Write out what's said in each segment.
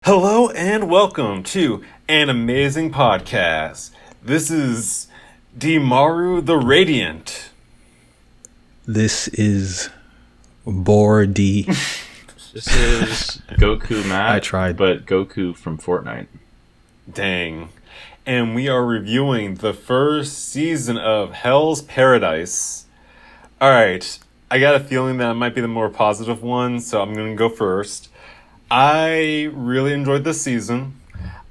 Hello and welcome to an amazing podcast. This is Dimaru the Radiant. This is Bor D. This is Goku Matt. I tried. But Goku from Fortnite. Dang. And we are reviewing the first season of Hell's Paradise. Alright, I got a feeling that it might be the more positive one, so I'm going to go first. I really enjoyed this season.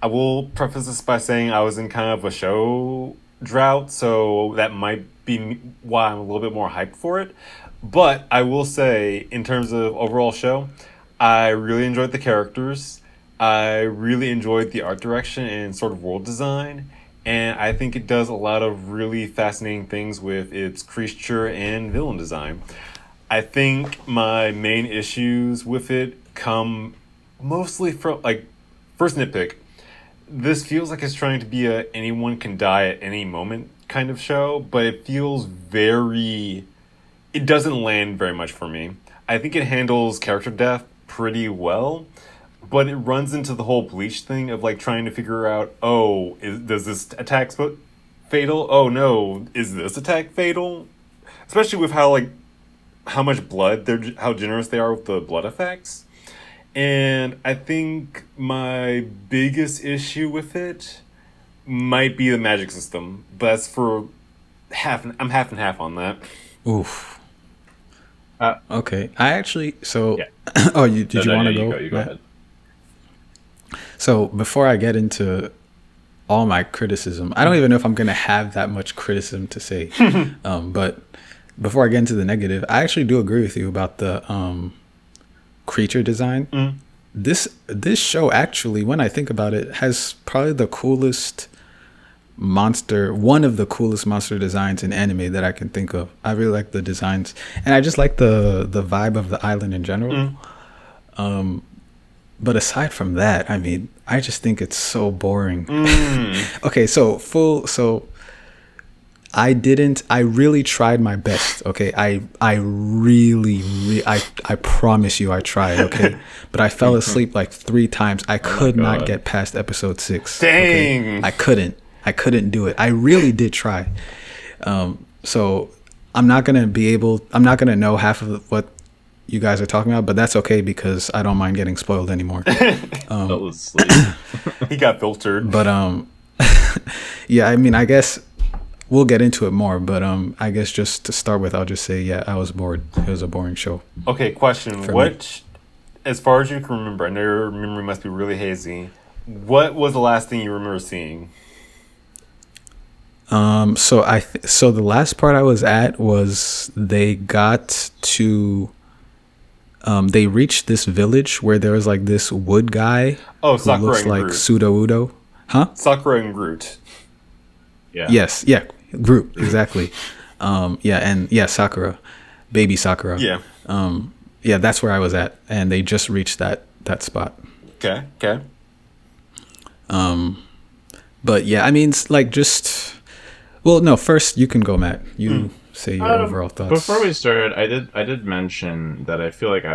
I will preface this by saying I was in kind of a show drought, so that might be why I'm a little bit more hyped for it. But I will say, in terms of overall show, I really enjoyed the characters. I really enjoyed the art direction and sort of world design. And I think it does a lot of really fascinating things with its creature and villain design. I think my main issues with it come mostly from, first nitpick, this feels like it's trying to be a anyone can die at any moment kind of show, but it feels it doesn't land very much for me. I think it handles character death pretty well, but it runs into the whole Bleach thing of trying to figure out, does this attack fatal? Oh no, is this attack fatal? Especially with how much blood how generous they are with the blood effects. And I think my biggest issue with it might be the magic system, but that's for I'm half and half on that. Oof. Okay. I actually Yeah. Oh, did you want to go? You go ahead. So before I get into all my criticism, I don't even know if I'm gonna have that much criticism to say. But before I get into the negative, I actually do agree with you about the creature design. This show actually, when I think about it, has probably one of the coolest monster designs in anime that I can think of. I really like the designs, and I just like the vibe of the island in general. But aside from that, I mean, I just think it's so boring. Okay, I really tried my best, okay? I promise you I tried, okay? But I fell asleep like 3 times. I could not get past episode 6. Dang. Okay? I couldn't do it. I really did try. So I'm not going to know half of what you guys are talking about, but that's okay because I don't mind getting spoiled anymore. Fell asleep. He got filtered. But yeah, I mean, I guess we'll get into it more, but I guess just to start with, I'll just say, yeah, I was bored. It was a boring show. Okay, question. As far as you can remember, I know your memory must be really hazy. What was the last thing you remember seeing? So the last part I was at was they got to, they reached this village where there was like this wood guy who Sakura looks like Groot. Pseudo-Udo. Huh? Sakura and Groot. Yeah. Yes, yeah, Groot, exactly. Sakura, baby Sakura. Yeah. Yeah, that's where I was at, and they just reached that spot. Okay. But yeah, I mean, it's like first you can go, Matt. You say your overall thoughts. Before we started, I did mention that I feel like I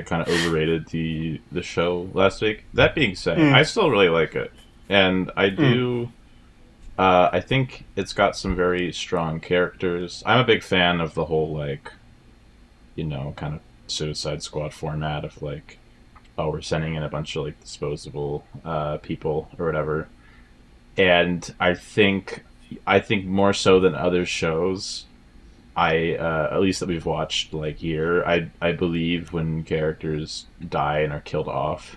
kind of overrated the show last week. That being said, I still really like it, and I do. I think it's got some very strong characters. I'm a big fan of the whole kind of Suicide Squad format of we're sending in a bunch of disposable people or whatever. And I think more so than other shows, at least that we've watched here, I believe when characters die and are killed off.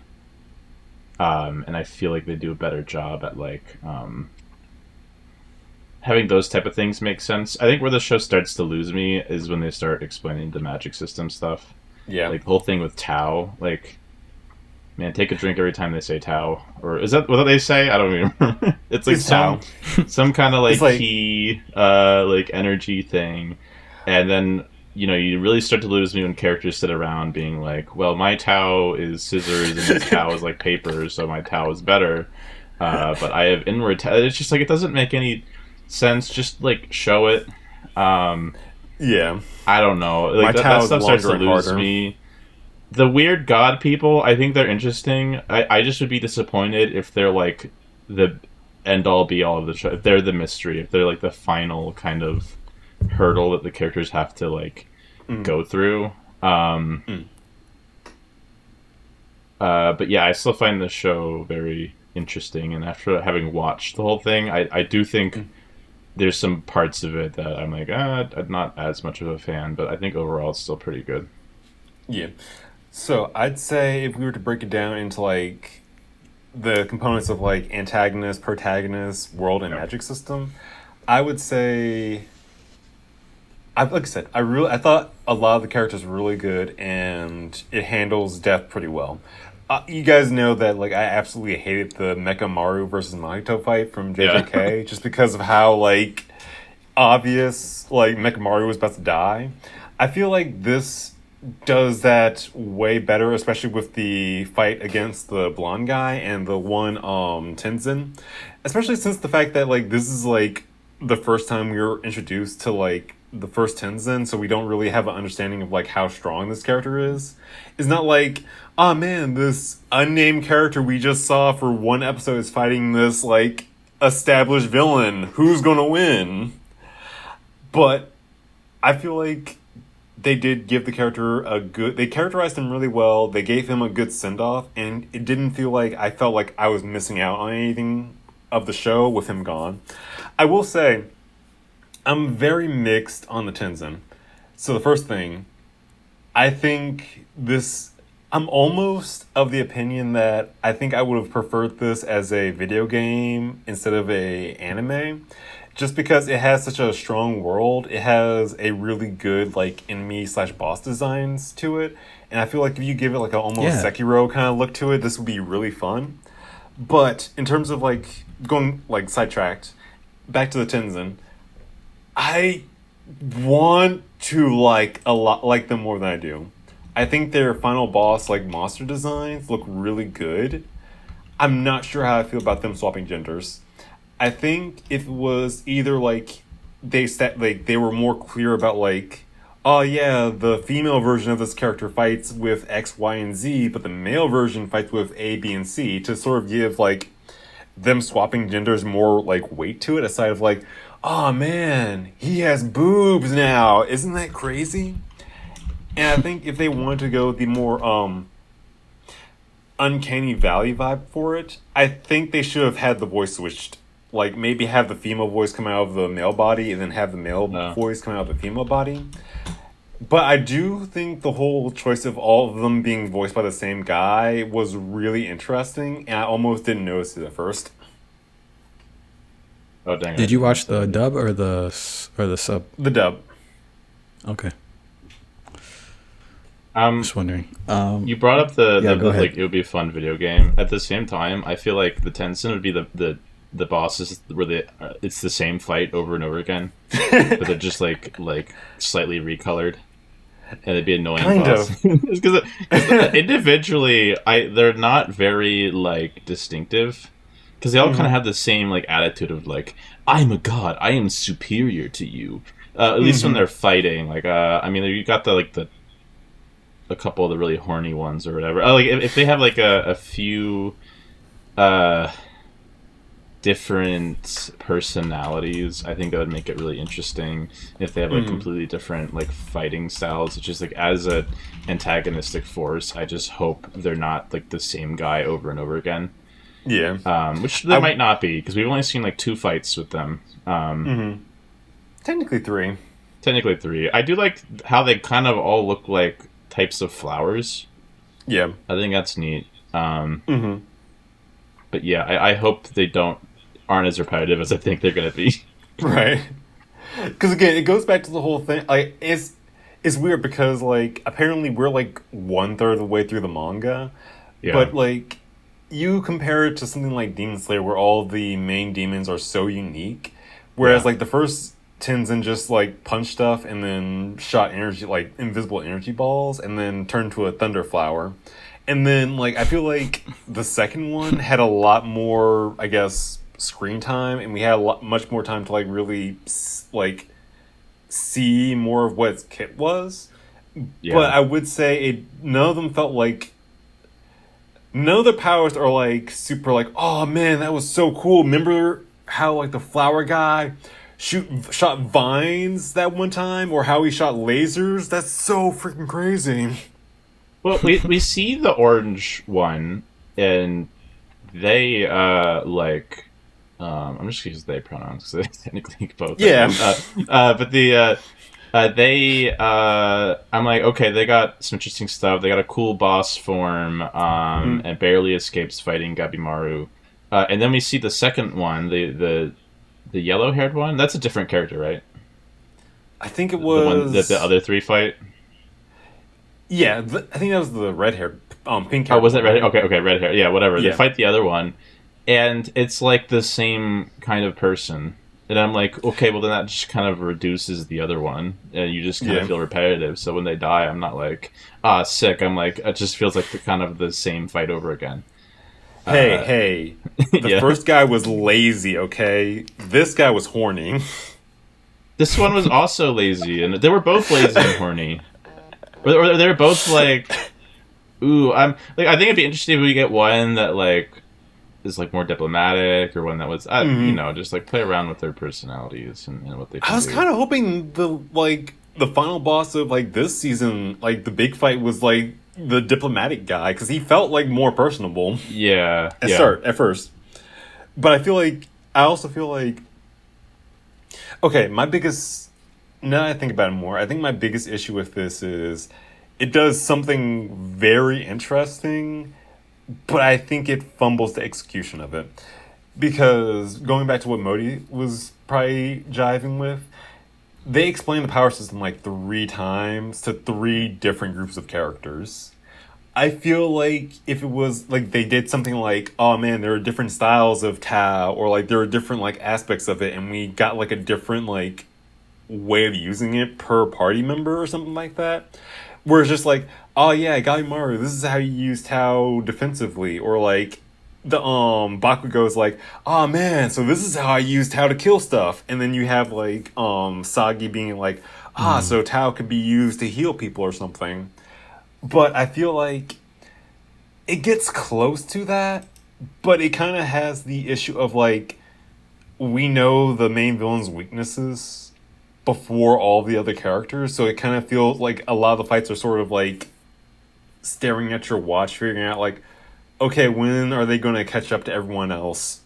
And I feel like they do a better job at having those type of things make sense. I think where the show starts to lose me is when they start explaining the magic system stuff. Yeah. The whole thing with Tao, man, take a drink every time they say Tao. Or is that what they say? I don't even remember. It's Tao. some kind of key energy thing. And then, you really start to lose me when characters sit around being well, my Tao is scissors and his Tao is paper, so my Tao is better. But I have inward Tao. It's just it doesn't make any sense. Just show it. Yeah. I don't know. My Tao that is stuff starts to longer and lose harder. me. the weird god people, I think they're interesting. I just would be disappointed if they're like the end all be all of the show. If they're the mystery, if they're like the final kind of hurdle that the characters have to like Mm, go through. Um, mm, but yeah, I still find the show very interesting, and after having watched the whole thing, I do think mm. there's some parts of it that I'm like, I'm not as much of a fan, but I think overall it's still pretty good. Yeah. So I'd say if we were to break it down into like the components of like antagonist, protagonist, world, and Yep. magic system, I would say like I said, I thought a lot of the characters were really good, and it handles death pretty well. You guys know that like I absolutely hated the Mecha Maru versus Mahito fight from Yeah. JJK just because of how like obvious like Mecha Maru was about to die. I feel like this does that way better, especially with the fight against the blonde guy and the one Tenzin. Especially since the fact that like this is like the first time we were introduced to like the first Tenzin, so we don't really have an understanding of like how strong this character is. It's not like, oh man, this unnamed character we just saw for one episode is fighting this like established villain. Who's gonna win? But I feel like they did give the character a good. They characterized him really well. They gave him a good send off, and it didn't feel like I felt like I was missing out on anything of the show with him gone. I will say, I'm very mixed on the Tenzin. So the first thing, I think this. I'm almost of the opinion that I think I would have preferred this as a video game instead of a anime, just because it has such a strong world. It has a really good like enemy slash boss designs to it, and I feel like if you give it like a almost Yeah. Sekiro kind of look to it, this would be really fun. But in terms of like going like sidetracked, back to the Tenzin, I want to like a lot like them more than I do. I think their final boss like monster designs look really good. I'm not sure how I feel about them swapping genders. I think if it was either like they were more clear about like, oh yeah, the female version of this character fights with X, Y, and Z, but the male version fights with A, B, and C to sort of give like them swapping genders more like weight to it, aside of like, oh man, he has boobs now. Isn't that crazy? And I think if they wanted to go the more uncanny valley vibe for it, I think they should have had the voice switched. Like maybe have the female voice come out of the male body and then have the male No. voice come out of the female body. But I do think the whole choice of all of them being voiced by the same guy was really interesting, and I almost didn't notice it at first. Oh dang! I Did you didn't watch say the that. dub or the sub? The dub. Okay, Um, just wondering. you brought up Yeah, go ahead. like it would be a fun video game. At the same time, I feel like the Tencent would be the bosses where it's the same fight over and over again, but they're just like slightly recolored, and it'd be annoying. Kind boss. of. Because individually, they're not very like distinctive. Because they all kind of have the same like attitude of like, I'm a god, I am superior to you. At least when they're fighting, like I mean, you got the a couple of the really horny ones or whatever. Like if they have like a few uh different personalities, I think that would make it really interesting. If they have like completely different like fighting styles, it's just like as a antagonistic force, I just hope they're not like the same guy over and over again. Yeah. Which they might not be because we've only seen like 2 fights with them. Technically three. Technically 3. I do like how they kind of all look like types of flowers. Yeah. I think that's neat. But yeah, I hope they aren't as repetitive as I think they're gonna be. Right. Because again, it goes back to the whole thing. Like, it's weird because like apparently we're like 1/3 of the way through the manga, Yeah. but like you compare it to something like Demon Slayer, where all the main demons are so unique, whereas Yeah. like the first Tenzin just like punched stuff and then shot energy like invisible energy balls and then turned to a thunder flower. And then, like, I feel like the second one had a lot more, I guess, screen time, and we had much more time to, like, really, like, see more of what its kit was. Yeah. But I would say none of them felt like. None of the powers are like super like, oh man, that was so cool. Remember how like the flower guy shot vines that one time, or how he shot lasers? That's so freaking crazy. Well, we see the orange one, and they like I'm just gonna use they pronouns because they technically both. Yeah. But they I'm like, okay, they got some interesting stuff. They got a cool boss form, and barely escapes fighting Gabimaru. And then we see the second one, the yellow haired one. That's a different character, right? I think it The one was that the other three fight. Yeah, I think that was the red hair, pink hair. Oh, was it red? Okay, red hair. Yeah, whatever. Yeah. They fight the other one, and it's like the same kind of person. And I'm like, okay, well then that just kind of reduces the other one, and you just kind of feel repetitive. So when they die, I'm not like, sick. I'm like, it just feels like the same fight over again. Hey, the first guy was lazy. Okay, this guy was horny. This one was also lazy, and they were both lazy and horny. Or they're both like, ooh, I'm like, I think it'd be interesting if we get one that like is like more diplomatic, or one that was, just like play around with their personalities and what they. I was kind of hoping the final boss of like this season, like the big fight, was like the diplomatic guy, because he felt like more personable. Yeah. At first, but I also feel like, okay, my biggest. Now that I think about it more, I think my biggest issue with this is it does something very interesting, but I think it fumbles the execution of it. Because going back to what Modi was probably jiving with, they explain the power system like 3 times to 3 different groups of characters. I feel like if it was like they did something like, oh man, there are different styles of Tao, or like there are different like aspects of it, and we got like a different like way of using it per party member or something like that, where it's just like, oh yeah, Gabimaru, this is how you use Tao defensively, or like the Bakugo's like, oh man, so this is how I use Tao to kill stuff, and then you have like Sagi being like, so Tao could be used to heal people or something. But I feel like it gets close to that, but it kind of has the issue of like, we know the main villain's weaknesses before all the other characters, so it kind of feels like a lot of the fights are sort of like staring at your watch, figuring out like, okay, when are they going to catch up to everyone else?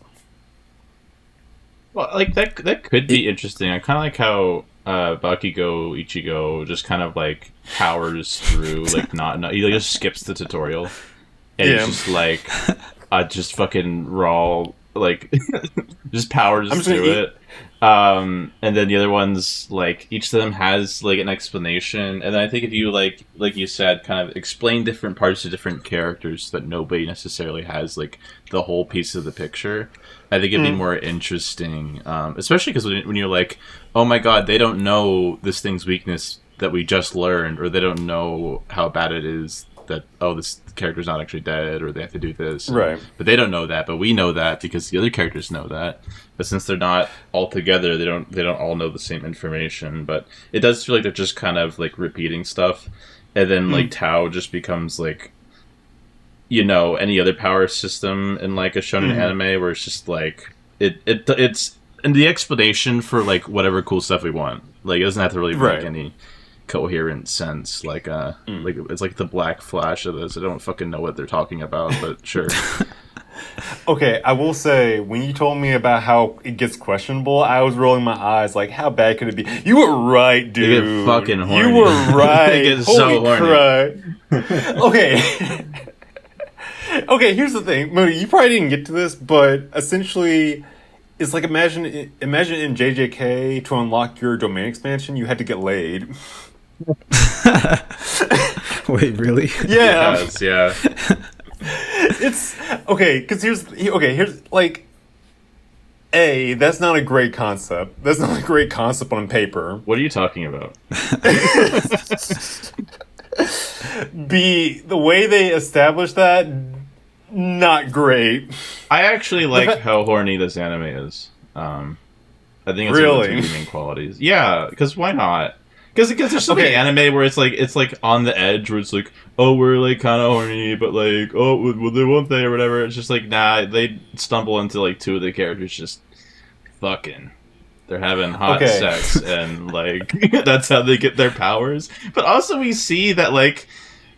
Well, like that could be interesting. I kind of like how Bakugo Ichigo just kind of like powers through, like not he just skips the tutorial, and it's just like just fucking raw, like just powers through it. And then the other ones, like each of them has like an explanation, and I think if you like you said, kind of explain different parts to different characters so that nobody necessarily has like the whole piece of the picture, I think it'd be more interesting, especially because when you're like, oh my god, they don't know this thing's weakness that we just learned, or they don't know how bad it is that, oh, this character's not actually dead, or they have to do this, right? But they don't know that, but we know that because the other characters know that. But since they're not all together, they don't all know the same information. But it does feel like they're just kind of like repeating stuff, and then like Tao just becomes like, any other power system in like a shonen anime, where it's just like it's and the explanation for like whatever cool stuff we want. Like it doesn't have to really make any coherent sense. Like like it's like the Black Flash of this. I don't fucking know what they're talking about, but sure. Okay, I will say, when you told me about how it gets questionable, I was rolling my eyes like, how bad could it be? You were right, dude. They get fucking horny. You were right. They get so horny. Okay. Okay, here's the thing. Modi, you probably didn't get to this, but essentially, it's like imagine in JJK, to unlock your domain expansion, you had to get laid. Wait, really? Yeah. Yes, yeah. It's okay, because here's like, that's not a great concept. That's not a great concept on paper. What are you talking about? B, the way they established that, not great. I actually like how horny this anime is. I think it's one of its redeeming qualities. Yeah, because why not? Because there's so many anime where it's like on the edge, where it's like, oh, we're like kind of horny, but like, oh, well, they won't they or whatever. It's just like, nah, they stumble into like two of the characters just fucking. They're having hot sex, and like that's how they get their powers. But also we see that like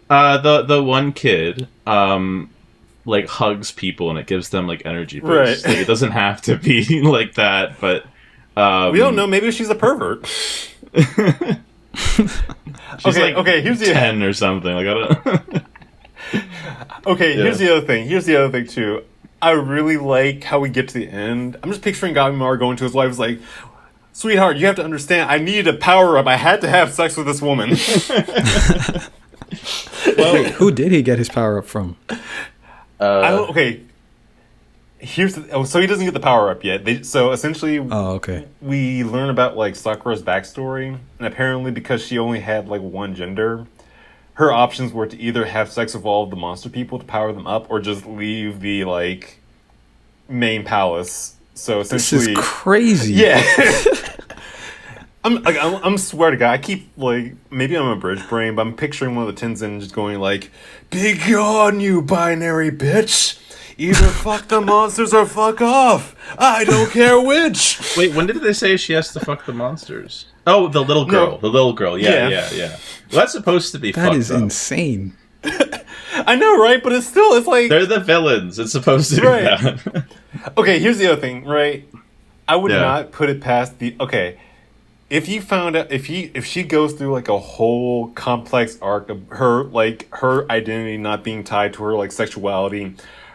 the one kid like hugs people and it gives them like energy boost. Right. Like, it doesn't have to be like that, but we don't know. Maybe she's a pervert. She's okay. Here's the 10 or something. Like I don't. Here's the other thing. Here's the other thing too. I really like how we get to the end. I'm just picturing Gabimar going to his wife, like, "Sweetheart, you have to understand. I needed a power up. I had to have sex with this woman." Wait, who did he get his power up from? So he doesn't get the power up yet. So essentially, we learn about like Sakura's backstory, and apparently because she only had like one gender, her options were to either have sex with all of the monster people to power them up, or just leave the like main palace. So essentially, this is crazy. Yeah. I'm swear to God, I keep like, maybe I'm a bridge brain, but I'm picturing one of the Tenzin just going like, "Be gone, you binary bitch! Either fuck the monsters or fuck off. I don't care which." Wait, when did they say she has to fuck the monsters? Oh, the little girl. No. The little girl. Yeah. Well, that's supposed to be fucked up. That is insane. I know, right? But it's like... They're the villains. It's supposed to be that. Okay, here's the other thing, right? I would not put it past the... Okay, if you found out... If she goes through, like, a whole complex arc of her, like, her identity not being tied to her, like, sexuality,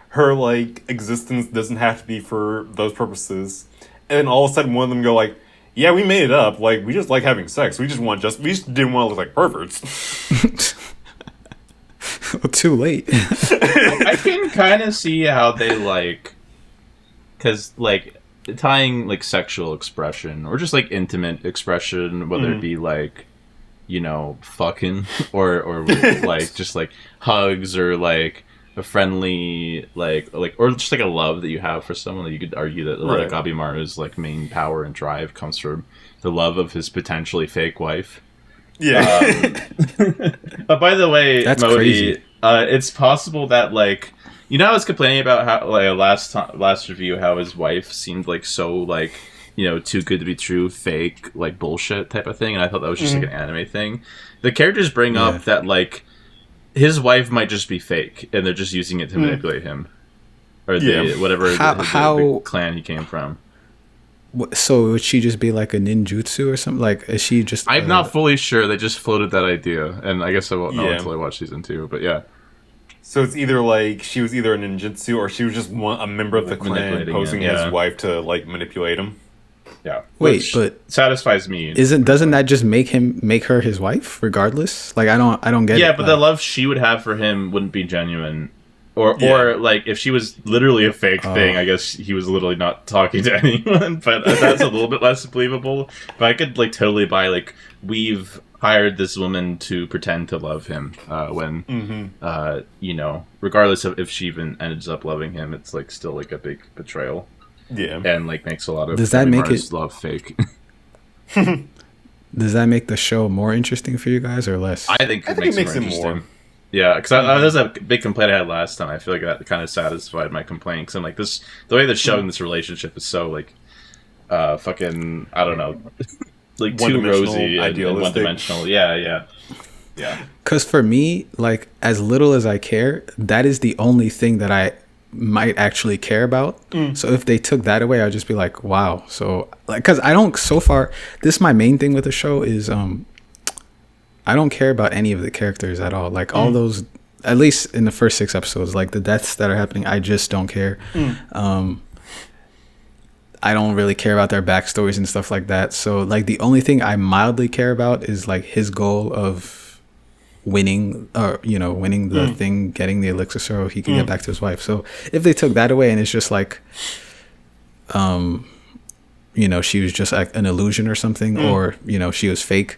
her, like, existence doesn't have to be for those purposes, and then all of a sudden one of them go, like, "Yeah, we made it up. Like, we just like having sex. We just didn't want to look like perverts." Well, too late. I can kind of see how they like, because like tying like sexual expression or just like intimate expression, whether it be like, you know, fucking or like just like hugs or like a friendly like or just like a love that you have for someone, that you could argue that like Gabimaru's like main power and drive comes from the love of his potentially fake wife. Yeah. But by the way, that's Modi, crazy. It's possible that like, you know, I was complaining about how like last review how his wife seemed like so like, you know, too good to be true, fake, like bullshit type of thing, and I thought that was just like an anime thing. The characters bring up that like his wife might just be fake, and they're just using it to manipulate him, or whatever the clan he came from. So would she just be like a ninjutsu or something? Like, is she just? I'm not fully sure. They just floated that idea, and I guess I won't know until I watch season 2. But yeah. So it's either like she was either a ninjutsu or she was just a member of the clan posing his wife to like manipulate him. Yeah. Wait, but satisfies me. Doesn't that just make her his wife regardless? Like I don't get it. Yeah, but the love she would have for him wouldn't be genuine. Or like if she was literally a fake thing, I guess he was literally not talking to anyone, but that's a little bit less believable. But I could like totally buy like, we've hired this woman to pretend to love him when you know, regardless of if she even ends up loving him, it's like still like a big betrayal. Yeah. And like makes a lot of Does that make it love fake? Does that make the show more interesting for you guys or less? I think it makes it more. Yeah, because that was a big complaint I had last time. I feel like that kind of satisfied my complaint. Because I'm like, the way they're showing this relationship is so like, fucking, I don't know, like too rosy and one-dimensional. Yeah. Because for me, like, as little as I care, that is the only thing that I might actually care about. So if they took that away, I'd just be like, wow. So, like, because I don't, so far, this is my main thing with the show is, I don't care about any of the characters at all. Like all those, at least in the first 6 episodes, like the deaths that are happening, I just don't care. I don't really care about their backstories and stuff like that. So like the only thing I mildly care about is like his goal of winning, or winning the thing, getting the elixir so he can get back to his wife. So if they took that away and it's just like, she was just like an illusion or something, or she was fake,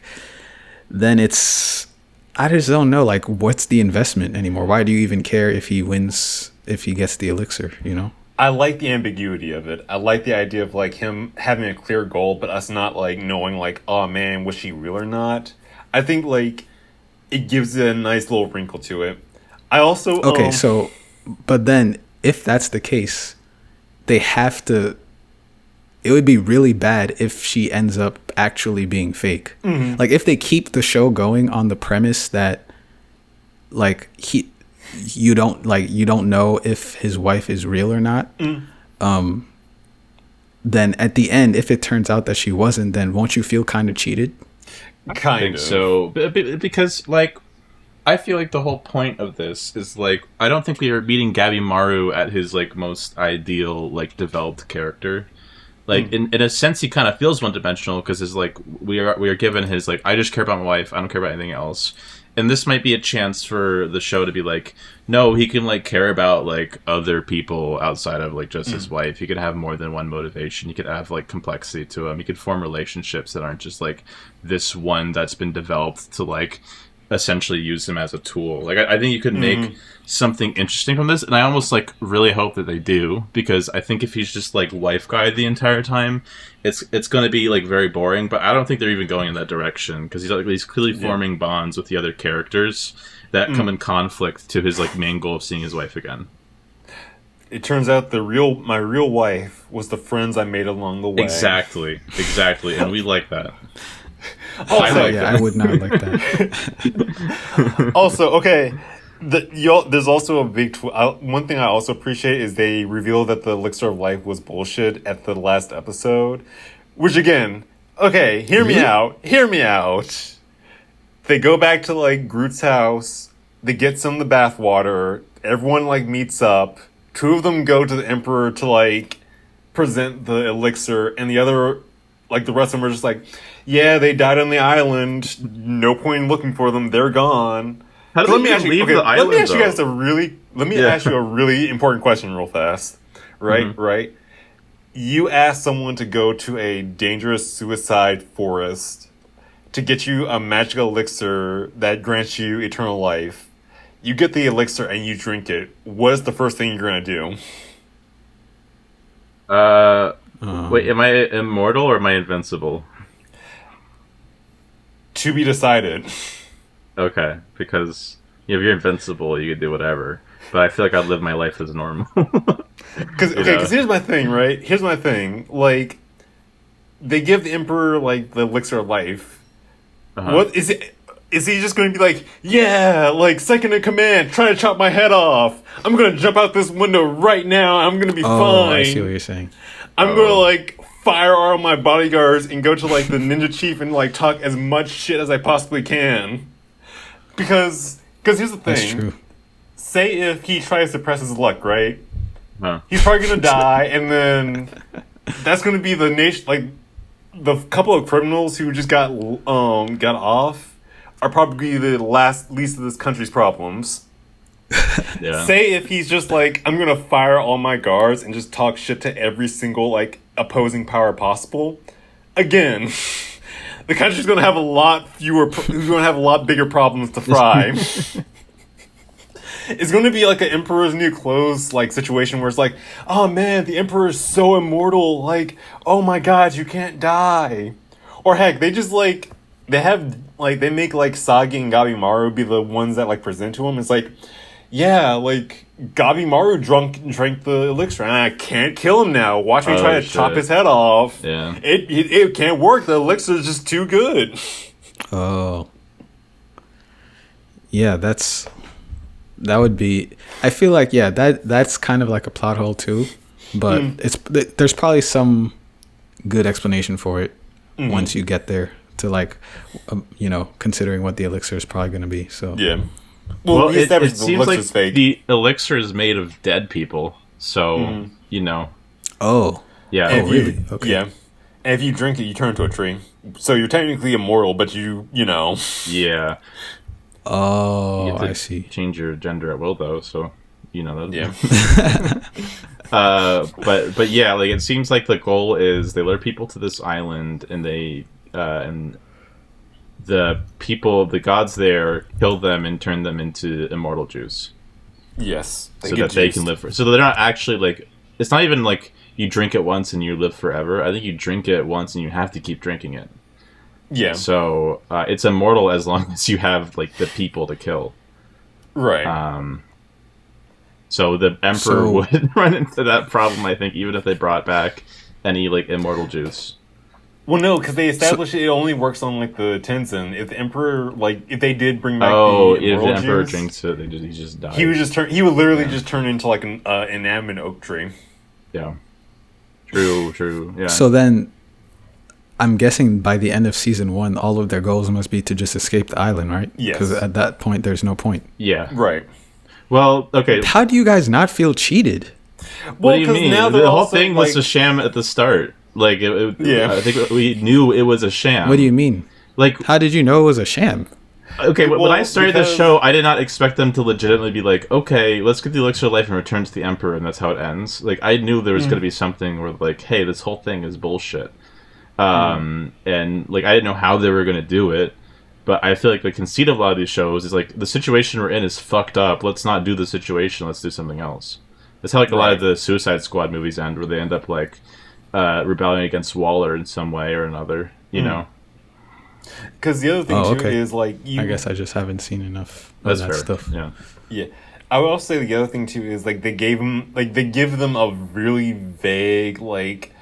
then it's, I just don't know, like, what's the investment anymore? Why do you even care if he wins, if he gets the elixir, I like the ambiguity of it. I like the idea of like him having a clear goal, but us not like knowing like, oh man, was she real or not? I think like it gives it a nice little wrinkle to it. I also Okay, so, but then if that's the case, they have to. It would be really bad if she ends up actually being fake. Like if they keep the show going on the premise that, like you don't know if his wife is real or not. Then at the end, if it turns out that she wasn't, then won't you feel kind of cheated? kind I think of. so. Because, like, I feel like the whole point of this is, like, I don't think we are meeting Gabi Maru at his, like, most ideal, like, developed character. Like, in a sense, he kind of feels one-dimensional because it's like we are given his, like, I just care about my wife, I don't care about anything else. And this might be a chance for the show to be like, no, he can, like, care about, like, other people outside of, like, just his wife. He could have more than one motivation. He could have, like, complexity to him. He could form relationships that aren't just, like, this one that's been developed to, like, essentially use him as a tool. Like, I think you could make something interesting from this, and I almost, like, really hope that they do, because I think if he's just, like, wife guy the entire time, it's going to be, like, very boring, but I don't think they're even going in that direction, because he's clearly forming bonds with the other characters that come in conflict to his, like, main goal of seeing his wife again. It turns out my real wife was the friends I made along the way. Exactly, and we like that. Also, I would not like that. also, okay, there's also a big one thing I also appreciate is they reveal that the elixir of life was bullshit at the last episode, which again, okay, hear me out. They go back to like Groot's house, they get some of the bathwater, everyone like meets up, two of them go to the Emperor to like present the elixir, and the other, like the rest of them are just like, yeah, they died on the island, no point in looking for them, they're gone. How does he leave the island, let me ask you guys though? a really important question real fast. Right? You ask someone to go to a dangerous suicide forest to get you a magical elixir that grants you eternal life. You get the elixir and you drink it. What is the first thing you're going to do? Wait, am I immortal or am I invincible? To be decided. Okay, because if you're invincible, you can do whatever. But I feel like I'd live my life as normal. Because here's my thing, right? Here's my thing. Like, they give the Emperor, like, the elixir of life. What is it? Is he just going to be like, yeah, like, second in command, try to chop my head off. I'm going to jump out this window right now. I'm going to be fine. I see what you're saying. I'm going to, like, firearm my bodyguards and go to, like, the ninja chief and, like, talk as much shit as I possibly can. Because here's the thing. That's true. Say if he tries to press his luck, right? Huh. He's probably going to die, and then that's going to be the nation, like, the couple of criminals who just got off are probably the least of this country's problems. Yeah. Say if he's just like, I'm gonna fire all my guards and just talk shit to every single like opposing power possible. Again, the country's gonna have a lot bigger problems to fry. It's going to be like an Emperor's New Clothes like situation where it's like, oh man, the Emperor is so immortal. Like, oh my god, you can't die. Or heck, they just like they make like Sagi and Gabimaru be the ones that like present to him. It's like, yeah, like Gabimaru drank the elixir, and I can't kill him now. Watch me try to chop his head off. Yeah, it can't work. The elixir is just too good. Oh, yeah, that would be. I feel like that's kind of like a plot hole too, but there's probably some good explanation for it once you get there to like, considering what the elixir is probably going to be. So yeah. Well, it seems like the elixir is made of dead people, so Oh. Yeah. Oh, really? Okay. Yeah. And if you drink it, you turn into a tree. So you're technically immortal, but you know. Yeah. Oh, you get to I see. Change your gender at will, though. So that. Yeah. But yeah, like it seems like the goal is they lure people to this island, and they and the gods there kill them and turn them into immortal juice. Yes. So that they can live so they're not actually like it's not even like you drink it once and you live forever. I think you drink it once and you have to keep drinking it. Yeah. So it's immortal as long as you have like the people to kill. Right. So the Emperor would run into that problem, I think, even if they brought back any like immortal juice. Well, no, because they established it only works on like the Tenzin. If the Emperor, like, if they did bring back if the the immortal Emperor juice, drinks it, he just dies. he would just turn. He would literally just turn into like an inanimate oak tree. Yeah. True. Yeah. So then, I'm guessing by the end of season 1, all of their goals must be to just escape the island, right? Yes. Because at that point, there's no point. Yeah. Right. Well, okay. How do you guys not feel cheated? What do you mean? Now The whole also, thing was a sham at the start. Like, Yeah. I think we knew it was a sham. What do you mean? Like, How did you know it was a sham? okay, when I Well, started the because- show, I did not expect them to legitimately be like, okay, let's get the elixir of life and return to the Emperor, and that's how it ends. Like, I knew there was going to be something where, like, hey, this whole thing is bullshit. And, like, I didn't know how they were going to do it, but I feel like the conceit of a lot of these shows is, like, the situation we're in is fucked up. Let's not do the situation. Let's do something else. That's how, like, a lot of the Suicide Squad movies end, where they end up, like, rebelling against Waller in some way or another, you know? Because the other thing Oh, too okay. is like you. I guess I just haven't seen enough of That's that fair. stuff. Yeah. Yeah, I would also say the other thing too is like they give them a really vague like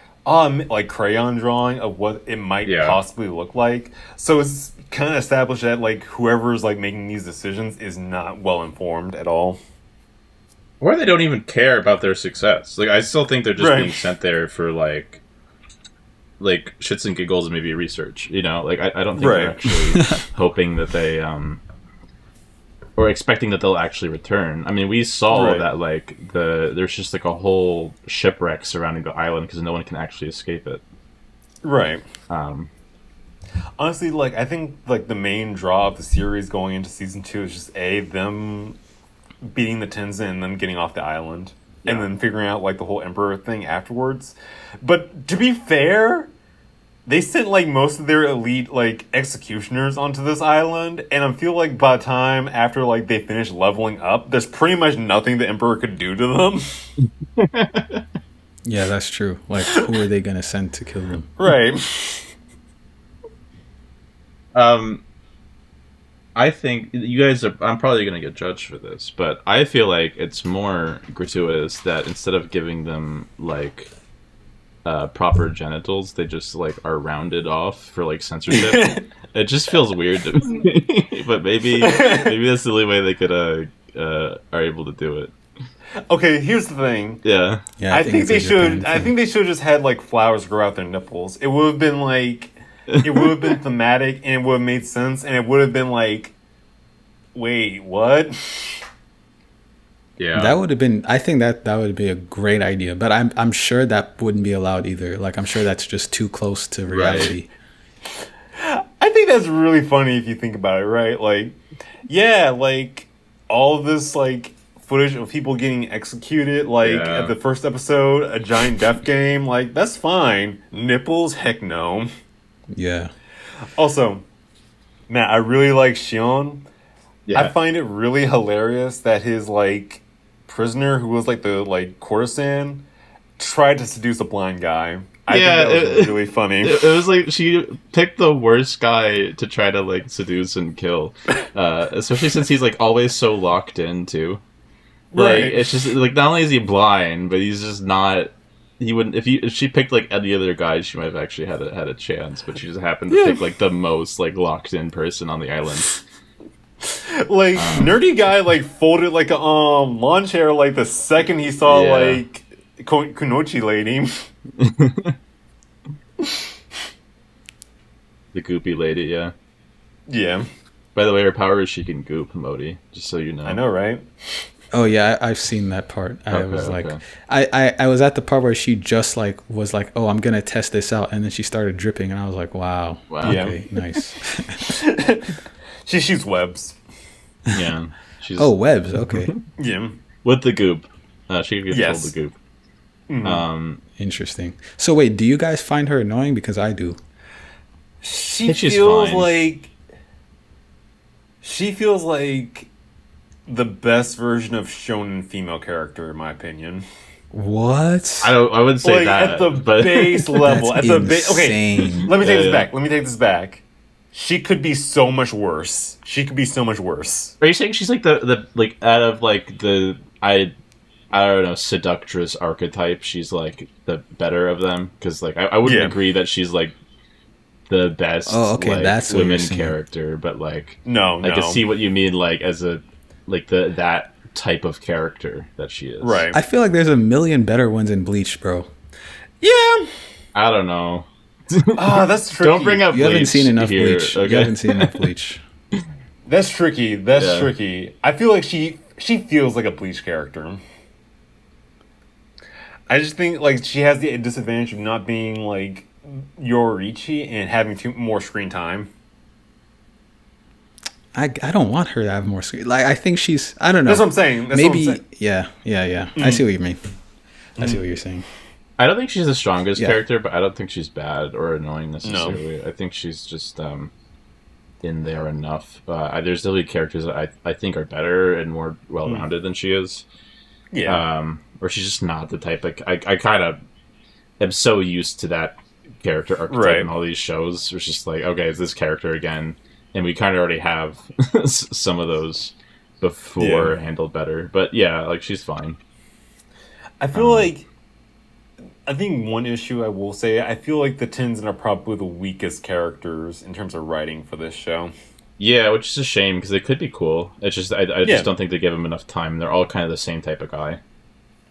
crayon drawing of what it might Yeah. possibly look like. So it's kind of established that like whoever's like making these decisions is not well informed at all. Or they don't even care about their success. Like, I still think they're just Right. being sent there for, like shits and giggles and maybe research, you know? Like, I don't think they're Right. actually hoping that they, or expecting that they'll actually return. I mean, we saw Right. that, like, there's just, like, a whole shipwreck surrounding the island because no one can actually escape it. Right. Um, Honestly, like I think like the main draw of the series going into season 2 is just them beating the Tenzin and them getting off the island. And Yeah. then figuring out like the whole Emperor thing afterwards. But to be fair, they sent like most of their elite like executioners onto this island, and I feel like by the time after like they finish leveling up, there's pretty much nothing the Emperor could do to them. Yeah, that's true. Like, who are they going to send to kill them? Right. I think you guys are. I'm probably going to get judged for this, but I feel like it's more gratuitous that instead of giving them like proper genitals, they just like are rounded off for like censorship. It just feels weird to me, but maybe that's the only way they could are able to do it. Okay, here's the thing. Yeah, Yeah, I think it's a they Japan should. I thing. think they should have just had like flowers grow out their nipples. It would have been like, it would have been thematic, and it would have made sense, and it would have been like, wait, what? yeah. That would have been. I think that would be a great idea, but I'm sure that wouldn't be allowed either. Like, I'm sure that's just too close to reality. I think that's really funny if you think about it, right? Like, yeah, like all of this like footage of people getting executed, like Yeah. at the first episode, a giant death game, like that's fine. Nipples, heck no. Yeah. Also, Matt, I really like Shion. yeah. I find it really hilarious that his like prisoner, who was like the like courtesan, tried to seduce a blind guy. I Yeah, think that was it- really funny. It was like she picked the worst guy to try to like seduce and kill, especially since he's like always so locked in too. Like Right. it's just like not only is he blind, but he's just not. He wouldn't if she picked like any other guy, she might have actually had a chance. But she just happened to Yeah. pick like the most like locked in person on the island. Like nerdy guy like folded like a lawn chair like the second he saw Yeah. like Kunoichi lady. The goopy lady, yeah. Yeah, By the way, her power is she can goop, Modi. Just so you know. I know, right? Oh yeah, I've seen that part. I Okay, was like, okay. I was at the part where she just like was like, oh, I'm gonna test this out, and then she started dripping, and I was like, wow, Wow. Yeah. okay, nice. She shoots webs. Yeah. She's Oh, webs, okay, Yeah, with the goop. She can control Yes. the goop. interesting. So wait, do you guys find her annoying? Because I do. she think she's feels fine. like she feels like the best version of shonen female character, in my opinion. What? I wouldn't say Like that at the but base level, That's at the base. Okay, insane. let me take Yeah, this yeah. back. Let me take this back. She could be so much worse. She could be so much worse. Are you saying she's like the like out of like the I don't know, seductress archetype, she's like the better of them? Because like I wouldn't Yeah. agree that she's like the best Oh, okay, like that's what you're women saying. character, but like No, I can no. see what you mean, like as a like that type of character that she is. Right. I feel like there's a million better ones in Bleach, bro. Yeah. I don't know. Ah, that's tricky. Don't bring up You haven't Bleach seen enough here, Bleach. okay? You haven't seen enough Bleach. That's tricky. That's Yeah. tricky. I feel like she feels like a Bleach character. I just think like she has the disadvantage of not being like Yoriichi and having more screen time. I don't want her to have more screen. Like I think she's. I don't know. That's what I'm saying. That's Maybe. what I'm saying. Yeah. I see what you mean. I see what you're saying. I don't think she's the strongest Yeah. character, but I don't think she's bad or annoying necessarily. I think she's just in there enough. There's definitely characters that I think are better and more well-rounded than she is. Yeah. Or she's just not the type. Like I kind of am so used to that character archetype Right. in all these shows. It's just like, okay, it's this character again, and we kind of already have some of those before Yeah. handled better. But yeah, like she's fine. I feel like I think one issue I will say, I feel like the Tenzin are probably the weakest characters in terms of writing for this show. Yeah, which is a shame because they could be cool. It's just I Yeah. just don't think they give them enough time. They're all kind of the same type of guy.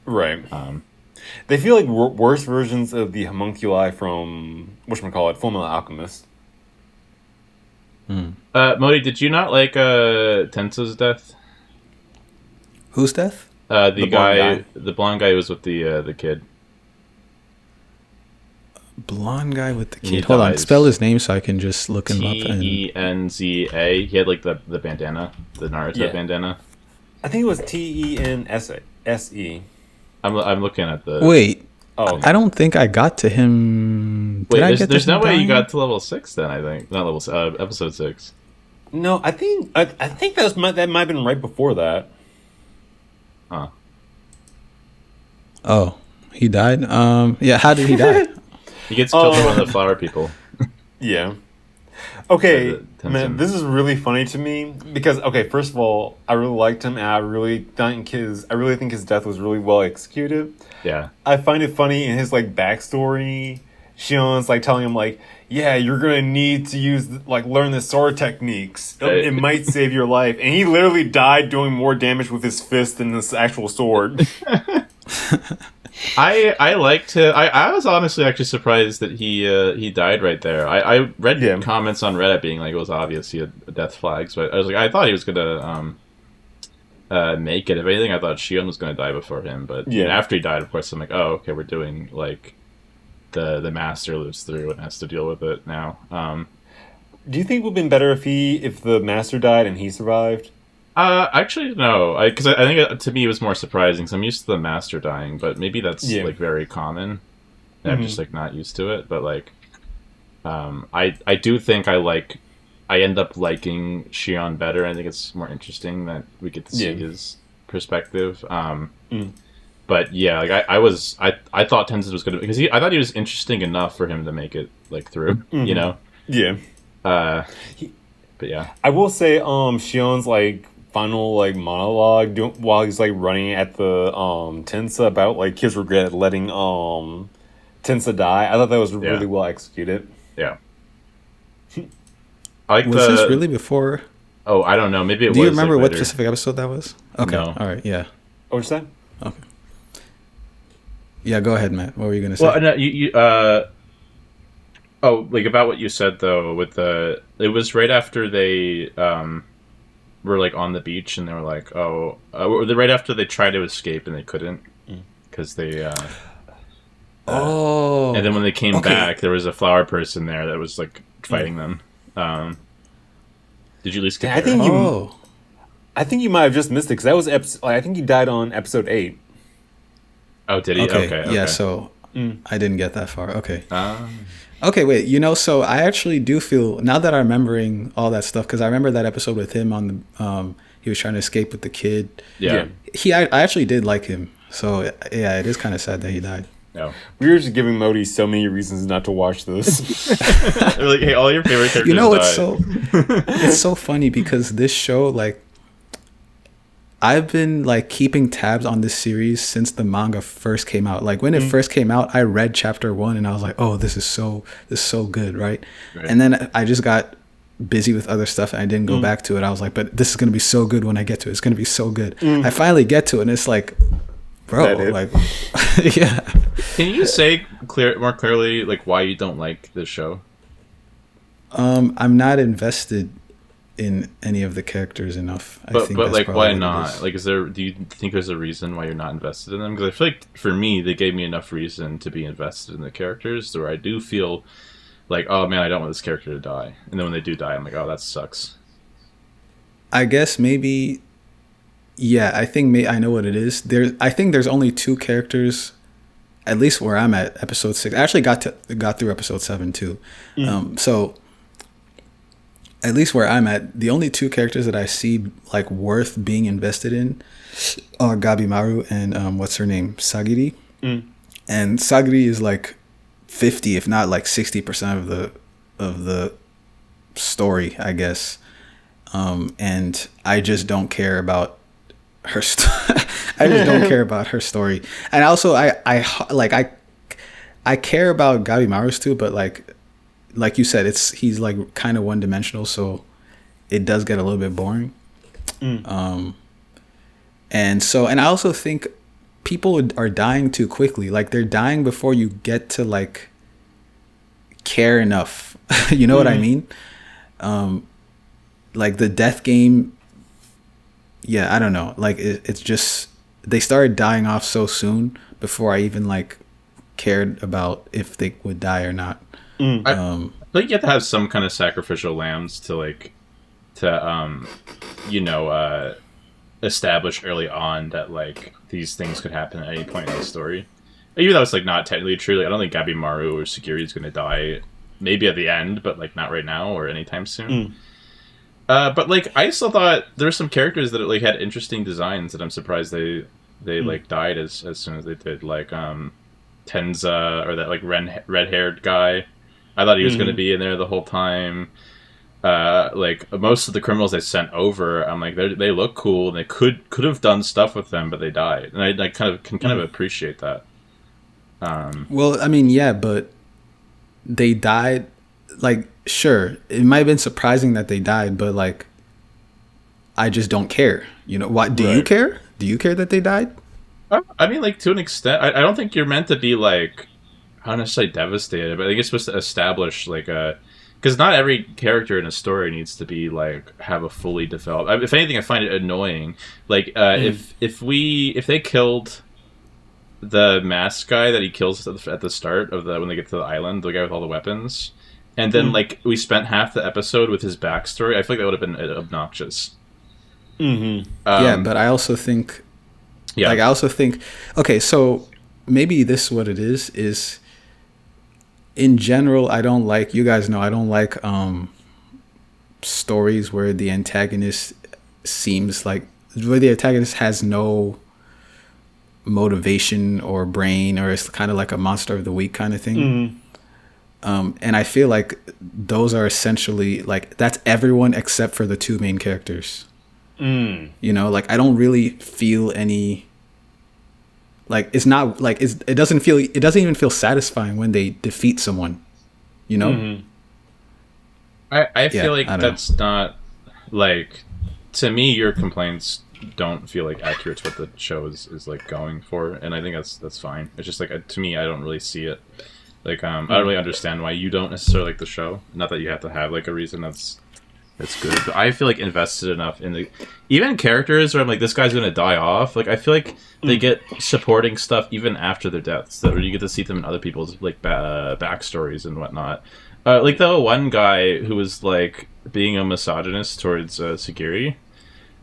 Right. Um, They feel like worse versions of the homunculi from whatchamacallit, Fullmetal Alchemist. Modi, did you not like Tensa's death? Whose death? The The blonde guy, guy. the blonde guy who was with the kid. Blonde guy with the He kid. Hold on. dies. Spell his name so I can just look him up. And Tenza. He had like the bandana, the Naruto Yeah. bandana. I think it was TENSE. I'm looking at the wait, Oh, I don't think I got to him. Did Wait, I there's, get to there's him no way you dying? got to level 6 then. I think not level episode 6. no, I think that might have been right before that. Huh. Oh, he died. Yeah. How did he die? He gets killed by Oh. one of the flower people. Yeah. Okay, Yeah, the man, Tenzin. this is really funny to me because first of all, I really liked him, and I really think his death was really well executed. Yeah. I find it funny in his like backstory. Shion's like telling him like, yeah, you're gonna need to learn the sword techniques. It might save your life, and he literally died doing more damage with his fist than this actual sword. I liked it. I was honestly actually surprised that he died right there. I read Yeah. comments on Reddit being like it was obvious he had death flags, but I was like I thought he was gonna make it. If anything, I thought Shion was gonna die before him. But Yeah. after he died, of course, I'm like, oh, okay, we're doing like the master lives through and has to deal with it now. Do you think it would have been better if the master died and he survived? Actually, no. Because I think to me it was more surprising. Because I'm used to the master dying, but maybe that's Yeah. like very common. And I'm just like not used to it. But like, I do think I end up liking Shion better. I think it's more interesting that we get to see Yeah. his perspective. But yeah, like I thought Tenzin was gonna because I thought he was interesting enough for him to make it like through. You know. Yeah. But yeah. I will say, Shion's like final like monologue while he's like running at the Tensa about like his regret at letting Tensa die. I thought that was really well executed. Yeah. I like Was this really before? Oh, I don't know. Maybe it was. Do you remember like, what later. specific episode that was? Okay. No. All right. Yeah. What'd you say? Okay. Yeah. Go ahead, Matt. What were you gonna say? Well, no, oh, like about what you said though. It was right after they were like on the beach and they were like, right after they tried to escape and they couldn't because they. Oh. And then when they came okay. back, there was a flower person there that was like fighting them. Did you at least get Yeah, I there? think you- Oh. I think you might have just missed it because that was I think he died on episode 8. Oh, did he? Okay. Okay. Yeah. So I didn't get that far. Okay. Um, Okay, wait. So I actually do feel now that I'm remembering all that stuff because I remember that episode with him on the he was trying to escape with the kid. yeah. I actually did like him. So yeah, it is kind of sad that he died. No. We were just giving Modi so many reasons not to watch this. They're like, hey, all your favorite characters You know what's died. it's so funny because this show, like, I've been like keeping tabs on this series since the manga first came out. Like when it first came out, I read chapter 1 and I was like, "Oh, this is so good, right?" And then I just got busy with other stuff and I didn't go back to it. I was like, "But this is going to be so good when I get to it. It's going to be so good." I finally get to it and it's like, bro, like yeah. Can you say more clearly like why you don't like this show? I'm not invested in any of the characters enough. But like probably why what it not? is. Like do you think there's a reason why you're not invested in them? Because I feel like for me they gave me enough reason to be invested in the characters where I do feel like, oh man, I don't want this character to die. And then when they do die, I'm like, oh, that sucks. I guess maybe, yeah. I think I know what it is. I think there's only 2 characters, at least where I'm at episode 6. I actually got through episode 7 too. So at least where I'm at, the only 2 characters that I see like worth being invested in are Gabimaru and what's her name, Sagiri. And Sagiri is like 50, if not like 60% of the story, I guess. And I just don't care about her. I just don't care about her story. And also, I care about Gabimaru's too, but like you said, he's like kind of one dimensional, so it does get a little bit boring. And I also think people are dying too quickly. Like they're dying before you get to like care enough. You know what I mean? Like the death game. Yeah, I don't know. Like it's just they started dying off so soon before I even like cared about if they would die or not. I think you have to have some kind of sacrificial lambs to establish early on that like these things could happen at any point in the story. Even though it's like not technically true, like, I don't think Gabimaru or Sagiri is going to die. Maybe at the end, but like not right now or anytime soon. But like I still thought there were some characters that like had interesting designs that I'm surprised they like died as soon as they did. Like Tenza, or that like red haired guy. I thought he was going to be in there the whole time. Like most of the criminals they sent over, I'm like they look cool and they could have done stuff with them, but they died, and I kind of appreciate that. Well, I mean, yeah, but they died. Like, sure, it might have been surprising that they died, but like, I just don't care. You know what? Do you care? Do you care that they died? I mean, like to an extent, I don't think you're meant to be like, I don't necessarily devastated, but I think it's supposed to establish like because not every character in a story needs to be like have a fully developed. If anything, I find it annoying. Like if they killed the masked guy that he kills at the start of when they get to the island, the guy with all the weapons, and then like we spent half the episode with his backstory, I feel like that would have been obnoxious. Yeah, but I also think, yeah, like I also think, okay, so maybe this is what it is in general, I don't like, you guys know, I don't like stories where the antagonist seems like, where the antagonist has no motivation or brain, or it's kind of like a monster of the week kind of thing. And I feel like those are essentially like, that's everyone except for the 2 main characters. You know, like I don't really feel any, like it's not like it doesn't even feel satisfying when they defeat someone, you know. I feel like that's not like, to me your complaints don't feel like accurate to what the show is like going for, and I think that's fine. It's just like to me, I don't really see it. Like I don't really understand why you don't necessarily like the show. Not that you have to have like a reason that's good, but I feel like invested enough in the even characters where I'm like, this guy's gonna die off. Like I feel like they get supporting stuff even after their deaths, that you get to see them in other people's like backstories and whatnot. Like the one guy who was like being a misogynist towards Sagiri.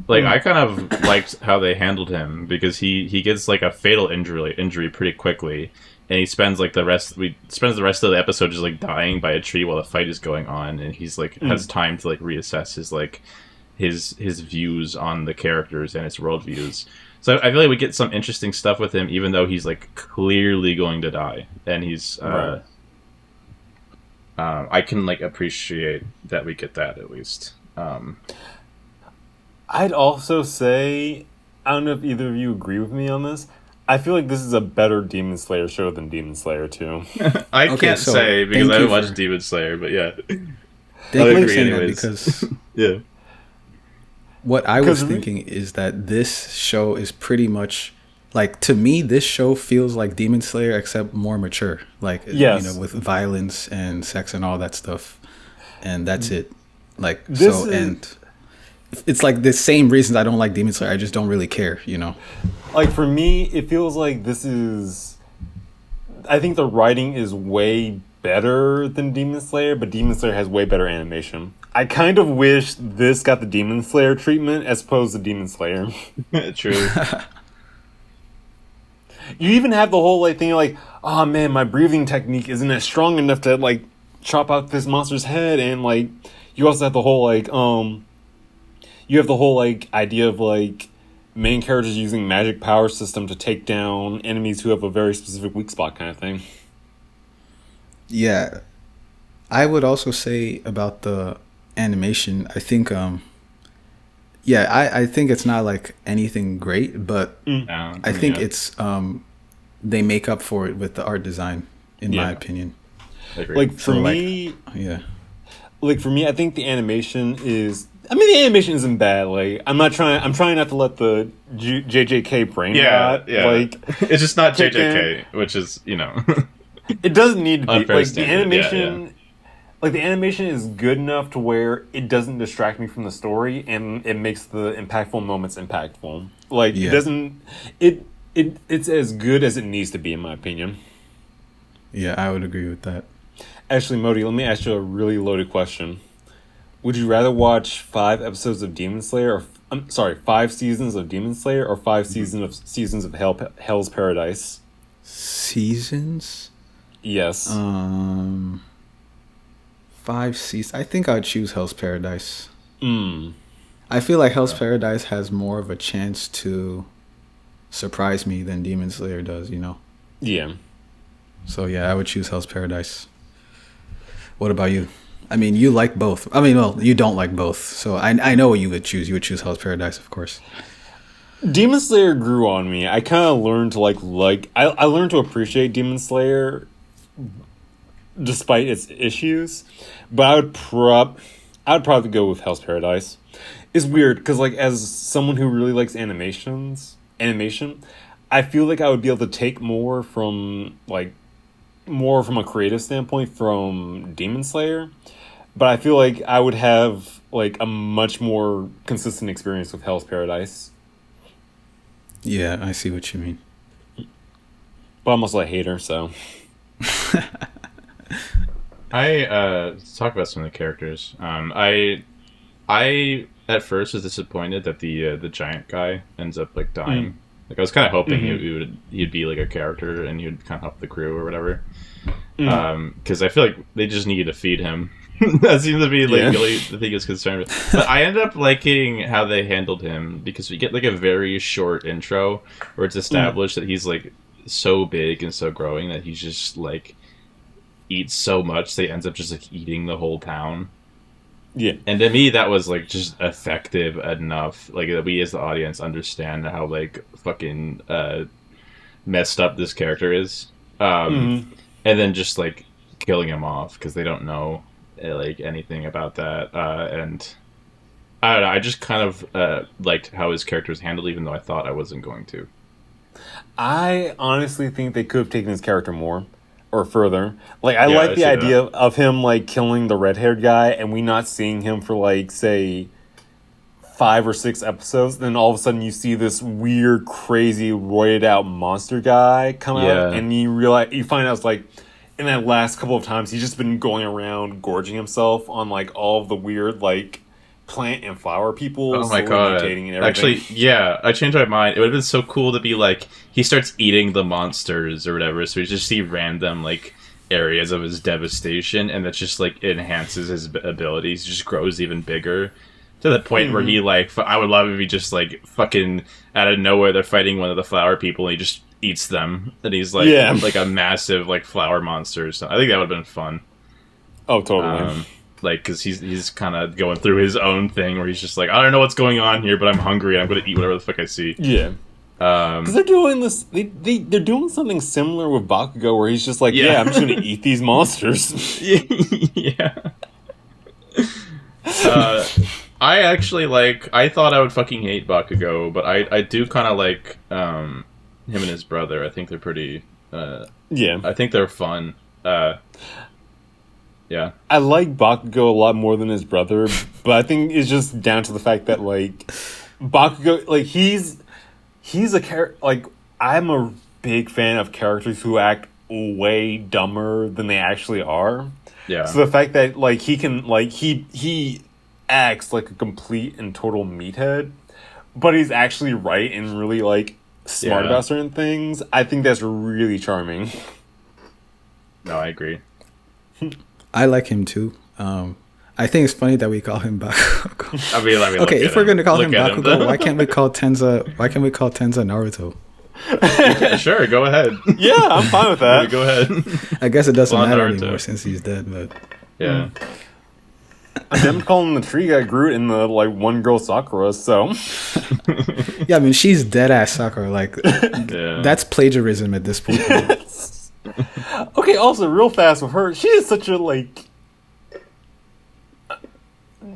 Like I kind of liked how they handled him, because he gets like a fatal injury pretty quickly, and he spends like the rest of the episode just like dying by a tree while the fight is going on, and he's like has time to like reassess his views on the characters and his worldviews. So I feel like we get some interesting stuff with him, even though he's like clearly going to die, and he's. Right. I can like appreciate that we get that at least. I'd also say, I don't know if either of you agree with me on this. I feel like this is a better Demon Slayer show than Demon Slayer 2. I Okay, can't so say because thank I haven't you watched for- Demon Slayer, but yeah. Thank I'll you for agree saying that anyways. because Yeah. what I was 'Cause thinking is that this show is pretty much like, to me, this show feels like Demon Slayer except more mature. Like, Yes. you know, with violence and sex and all that stuff, and that's it. Like, This so is- and it's like the same reasons I don't like Demon Slayer. I just don't really care, you know. Like, for me, it feels like this is... I think the writing is way better than Demon Slayer, but Demon Slayer has way better animation. I kind of wish this got the Demon Slayer treatment as opposed to Demon Slayer. True. You even have the whole like thing like, oh man, my breathing technique isn't as strong enough to like chop out this monster's head, and like you also have the whole like you have the whole like idea of like main characters using magic power system to take down enemies who have a very specific weak spot kind of thing. Yeah, I would also say about the animation. I think, I think it's not like anything great, but I think it's they make up for it with the art design, in my Yeah. opinion. Like for So, like, me, Yeah, like for me, I think the animation is. I mean, the animation isn't bad. Like I'm trying not to let the JJK brain rot. Like it's just not kick JJK, which is it doesn't need to be Unfair like the standard, animation. yeah. Like the animation is good enough to where it doesn't distract me from the story, and it makes the impactful moments impactful. Like Yeah. it doesn't. It's as good as it needs to be, in my opinion. yeah, I would agree with that. Actually, Modi, let me ask you a really loaded question. Would you rather watch 5 episodes of Demon Slayer, or 5 seasons of Demon Slayer, or 5 seasons of Hell's Paradise? Seasons, Yes. 5 seasons. I think I'd choose Hell's Paradise. Mm. I feel like Hell's Paradise has more of a chance to surprise me than Demon Slayer does, you know? Yeah. So yeah, I would choose Hell's Paradise. What about you? I mean, you like both. I mean, well, you don't like both. So I know what you would choose. You would choose Hell's Paradise, of course. Demon Slayer grew on me. I kind of learned to I learned to appreciate Demon Slayer despite its issues, but I would probably go with Hell's Paradise. It's weird because like as someone who really likes animation, I feel like I would be able to take more from a creative standpoint from Demon Slayer, but I feel like I would have like a much more consistent experience with Hell's Paradise. Yeah, I see what you mean. But I'm also a hater, so. I talk about some of the characters. I at first was disappointed that the giant guy ends up like dying. Like I was kind of hoping he'd be like a character and he'd kind of help the crew or whatever. Because I feel like they just needed to feed him. That seems to be like really the thing I was concerned with. But I ended up liking how they handled him because we get like a very short intro where it's established that he's like so big and so growing that he's just like eats so much that he ends up just like eating the whole town. Yeah. And to me, that was like just effective enough, like that we as the audience understand how like fucking messed up this character is, and then just like killing him off because they don't know like anything about that, and I don't know. I just kind of liked how his character was handled, even though I thought I wasn't going to. I honestly think they could have taken his character more or further. Like, I Yeah, like I the see idea of him, like, killing the red-haired guy and we not seeing him for, like, say, 5 or 6 episodes. Then all of a sudden you see this weird, crazy, roided-out monster guy come out, and you find out it's, like, in that last couple of times, he's just been going around gorging himself on, like, all of the weird, like, plant and flower people. Oh my god! And everything. Actually, yeah, I changed my mind. It would have been so cool to be like he starts eating the monsters or whatever, so we just see random like areas of his devastation, and that just like enhances his abilities. He just grows even bigger. To the point where he like, I would love if he just like fucking out of nowhere they're fighting one of the flower people and he just eats them, and he's like like a massive like flower monster or something. I think that would have been fun. Oh, totally. Like, because he's kind of going through his own thing where he's just like, I don't know what's going on here, but I'm hungry. I'm going to eat whatever the fuck I see. Yeah. Because they're doing this, they're doing something similar with Bakugo, where he's just like, yeah, I'm just going to eat these monsters. Yeah. I actually like. I thought I would fucking hate Bakugo, but I do kind of like him and his brother. I think they're pretty. Yeah. I think they're fun. Yeah. I like Bakugo a lot more than his brother, but I think it's just down to the fact that like Bakugo, like he's a character. Like, I'm a big fan of characters who act way dumber than they actually are. Yeah. So the fact that like he can like he acts like a complete and total meathead, but he's actually right and really like smart about certain things, I think that's really charming. No, I agree. I like him too. I think it's funny that we call him Bakugo. I mean, okay, if we're gonna call him Bakugo, why can't we call Tenza? Why can't we call Tenza Naruto? Yeah, sure, go ahead. Yeah, I'm fine with that. Go ahead. I guess it doesn't matter Naruto anymore since he's dead. But yeah. Them calling the tree guy Groot and the like one girl Sakura. So yeah, I mean she's dead ass Sakura. Like that's plagiarism at this point. Okay, also real fast with her, she is such a like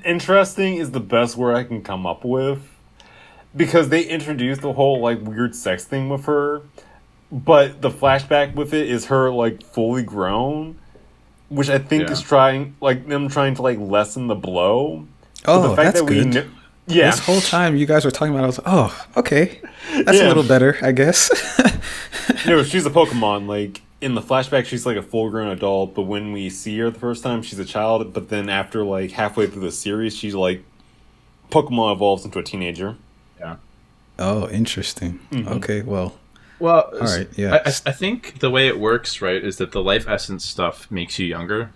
interesting is the best word I can come up with, because they introduced the whole like weird sex thing with her, but the flashback with it is her like fully grown, which I think is trying to like lessen the blow. Oh, the fact that's good. This whole time you guys were talking about it, I was like, oh, okay, that's a little better, I guess. No, she's a Pokemon. Like, in the flashback, she's like a full-grown adult, but when we see her the first time, she's a child. But then after like halfway through the series, she's like Pokemon evolves into a teenager. Yeah. Oh, interesting. Mm-hmm. Okay, well, all right. Yeah, I think the way it works, right, is that the life essence stuff makes you younger.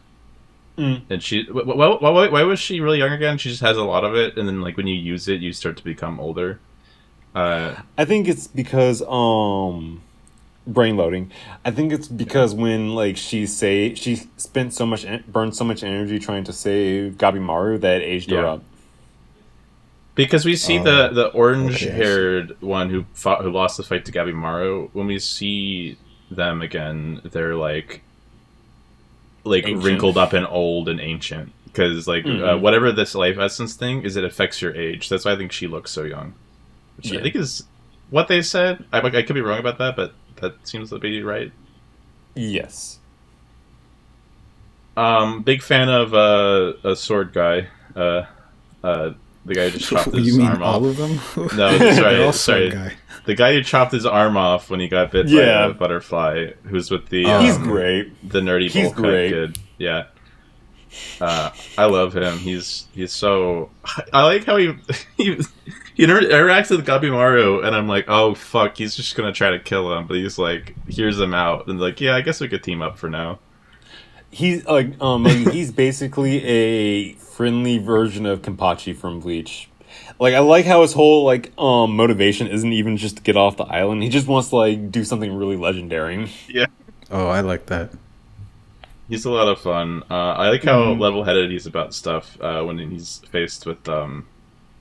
And she, why was she really young again? She just has a lot of it, and then like when you use it, you start to become older. I think it's because brain loading. I think it's because when like she burned so much energy trying to save Gabimaru that it aged her up. Because we see the orange-haired one who lost the fight to Gabimaru. When we see them again, they're like wrinkled up and old and ancient. Because like whatever this life essence thing is, it affects your age. That's why I think she looks so young. Which I think is what they said. I could be wrong about that, but that seems to be right. Yes. Big fan of a sword guy. The guy who just chopped his arm off. All of them? No, sorry. Guy. The guy who chopped his arm off when he got bit by a butterfly, who's with the he's great. The nerdy bowl cut kid. Yeah. I love him. He's so. I like how he interacts with Gabimaru, and I'm like, oh fuck, he's just gonna try to kill him, but he's like, hears him out, and like, yeah, I guess we could team up for now. He's like, he's basically a friendly version of Kenpachi from Bleach. Like, I like how his whole like motivation isn't even just to get off the island. He just wants to like do something really legendary. Yeah. Oh, I like that. He's a lot of fun. I like how level-headed he's about stuff when he's faced with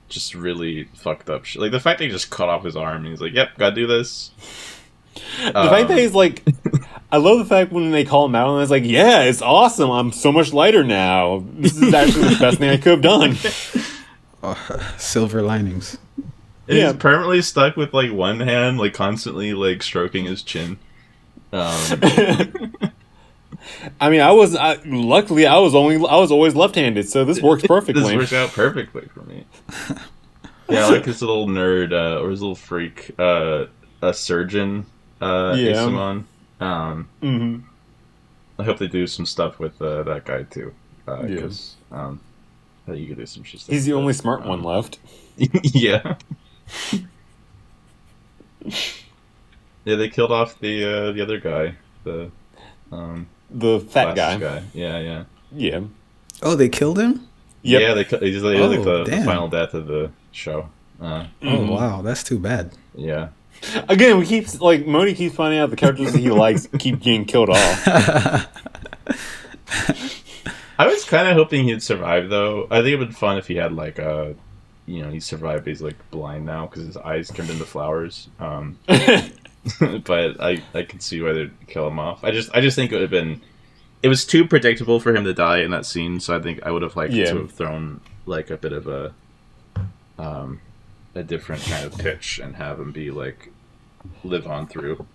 just really fucked up shit. Like the fact that he just cut off his arm and he's like, yep, gotta do this. The fact that he's like, I love the fact when they call him out and it's like, yeah, it's awesome. I'm so much lighter now. This is actually the best thing I could have done. Silver linings. And he's permanently stuck with like one hand, like constantly like stroking his chin. I mean, luckily I was always left-handed, so this works perfectly. This works out perfectly for me. Yeah, I like his little nerd or his little freak, a surgeon, Isumon. I hope they do some stuff with that guy too, because you could do some shit. He's the only smart one left. Yeah. Yeah, they killed off the other guy, the fat guy. Yeah. Yeah. Oh, they killed him? Yep. Yeah, he's like the damn. final death of the show. Oh wow, that's too bad. Yeah. Again, we keep like Modi keeps finding out the characters that he likes keep getting killed off. I was kind of hoping he'd survive, though. I think it would be fun if he had like a, he survived. He's like blind now because his eyes turned into flowers. But I can see why they'd kill him off. I just think it would have been. It was too predictable for him to die in that scene, so I think I would have liked to have thrown like a bit of a different kind of pitch and have him be like live on through.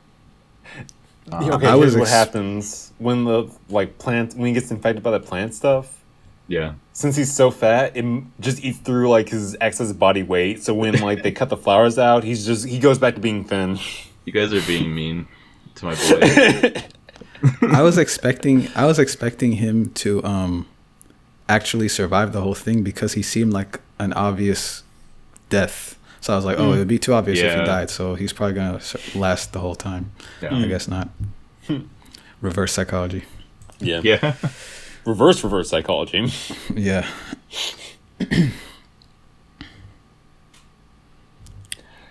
Okay, here's what happens when the plant when he gets infected by the plant stuff. Yeah. Since he's so fat, it just eats through like his excess body weight. So when like they cut the flowers out, he goes back to being thin. You guys are being mean to my boy. I was expecting him to actually survive the whole thing because he seemed like an obvious death. So I was like, oh, it would be too obvious if he died. So he's probably gonna last the whole time. Yeah. I guess not. Reverse psychology. Yeah. Yeah. Reverse psychology. Yeah. I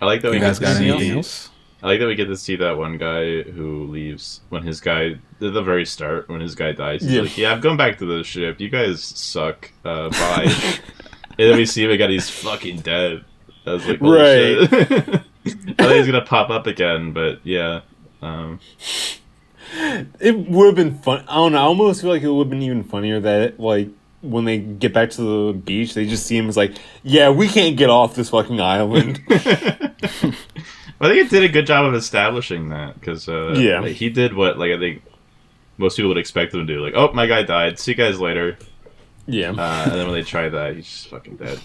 like that we You guys got anything see. else? I like that we get to see that one guy who leaves when his guy at the very start when his guy dies. He's like, "Yeah, I'm going back to the ship. You guys suck. Bye." And then we see him again. He's fucking dead. I was like, "Holy shit." I think he's gonna pop up again, but yeah. It would have been fun. I don't know. I almost feel like it would have been even funnier that like when they get back to the beach, they just see him as like, "Yeah, we can't get off this fucking island." I think it did a good job of establishing that because like, he did what like I think most people would expect him to do. Like, oh, my guy died. See you guys later. Yeah. And then when they try that, he's just fucking dead.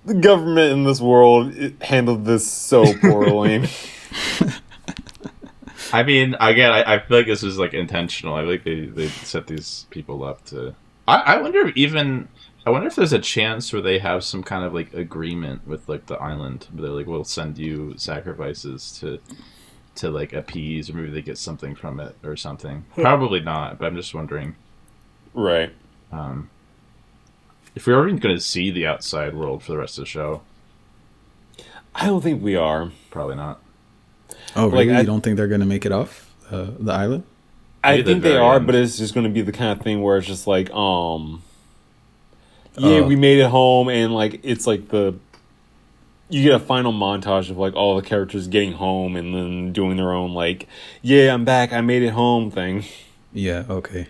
The government in this world handled this so poorly. I mean, again, I feel like this is like intentional. I feel like they set these people up to. I wonder if there's a chance where they have some kind of like agreement with like the island. Where they're like, we'll send you sacrifices to like appease, or maybe they get something from it or something. Probably not, but I'm just wondering. Right. If we're even going to see the outside world for the rest of the show. I don't think we are. Probably not. Oh, really? You don't think they're going to make it off the island? I think they are, but it's just going to be the kind of thing where it's just like, we made it home, and like it's like you get a final montage of like all the characters getting home and then doing their own like, yeah, I'm back, I made it home thing. Yeah. Okay.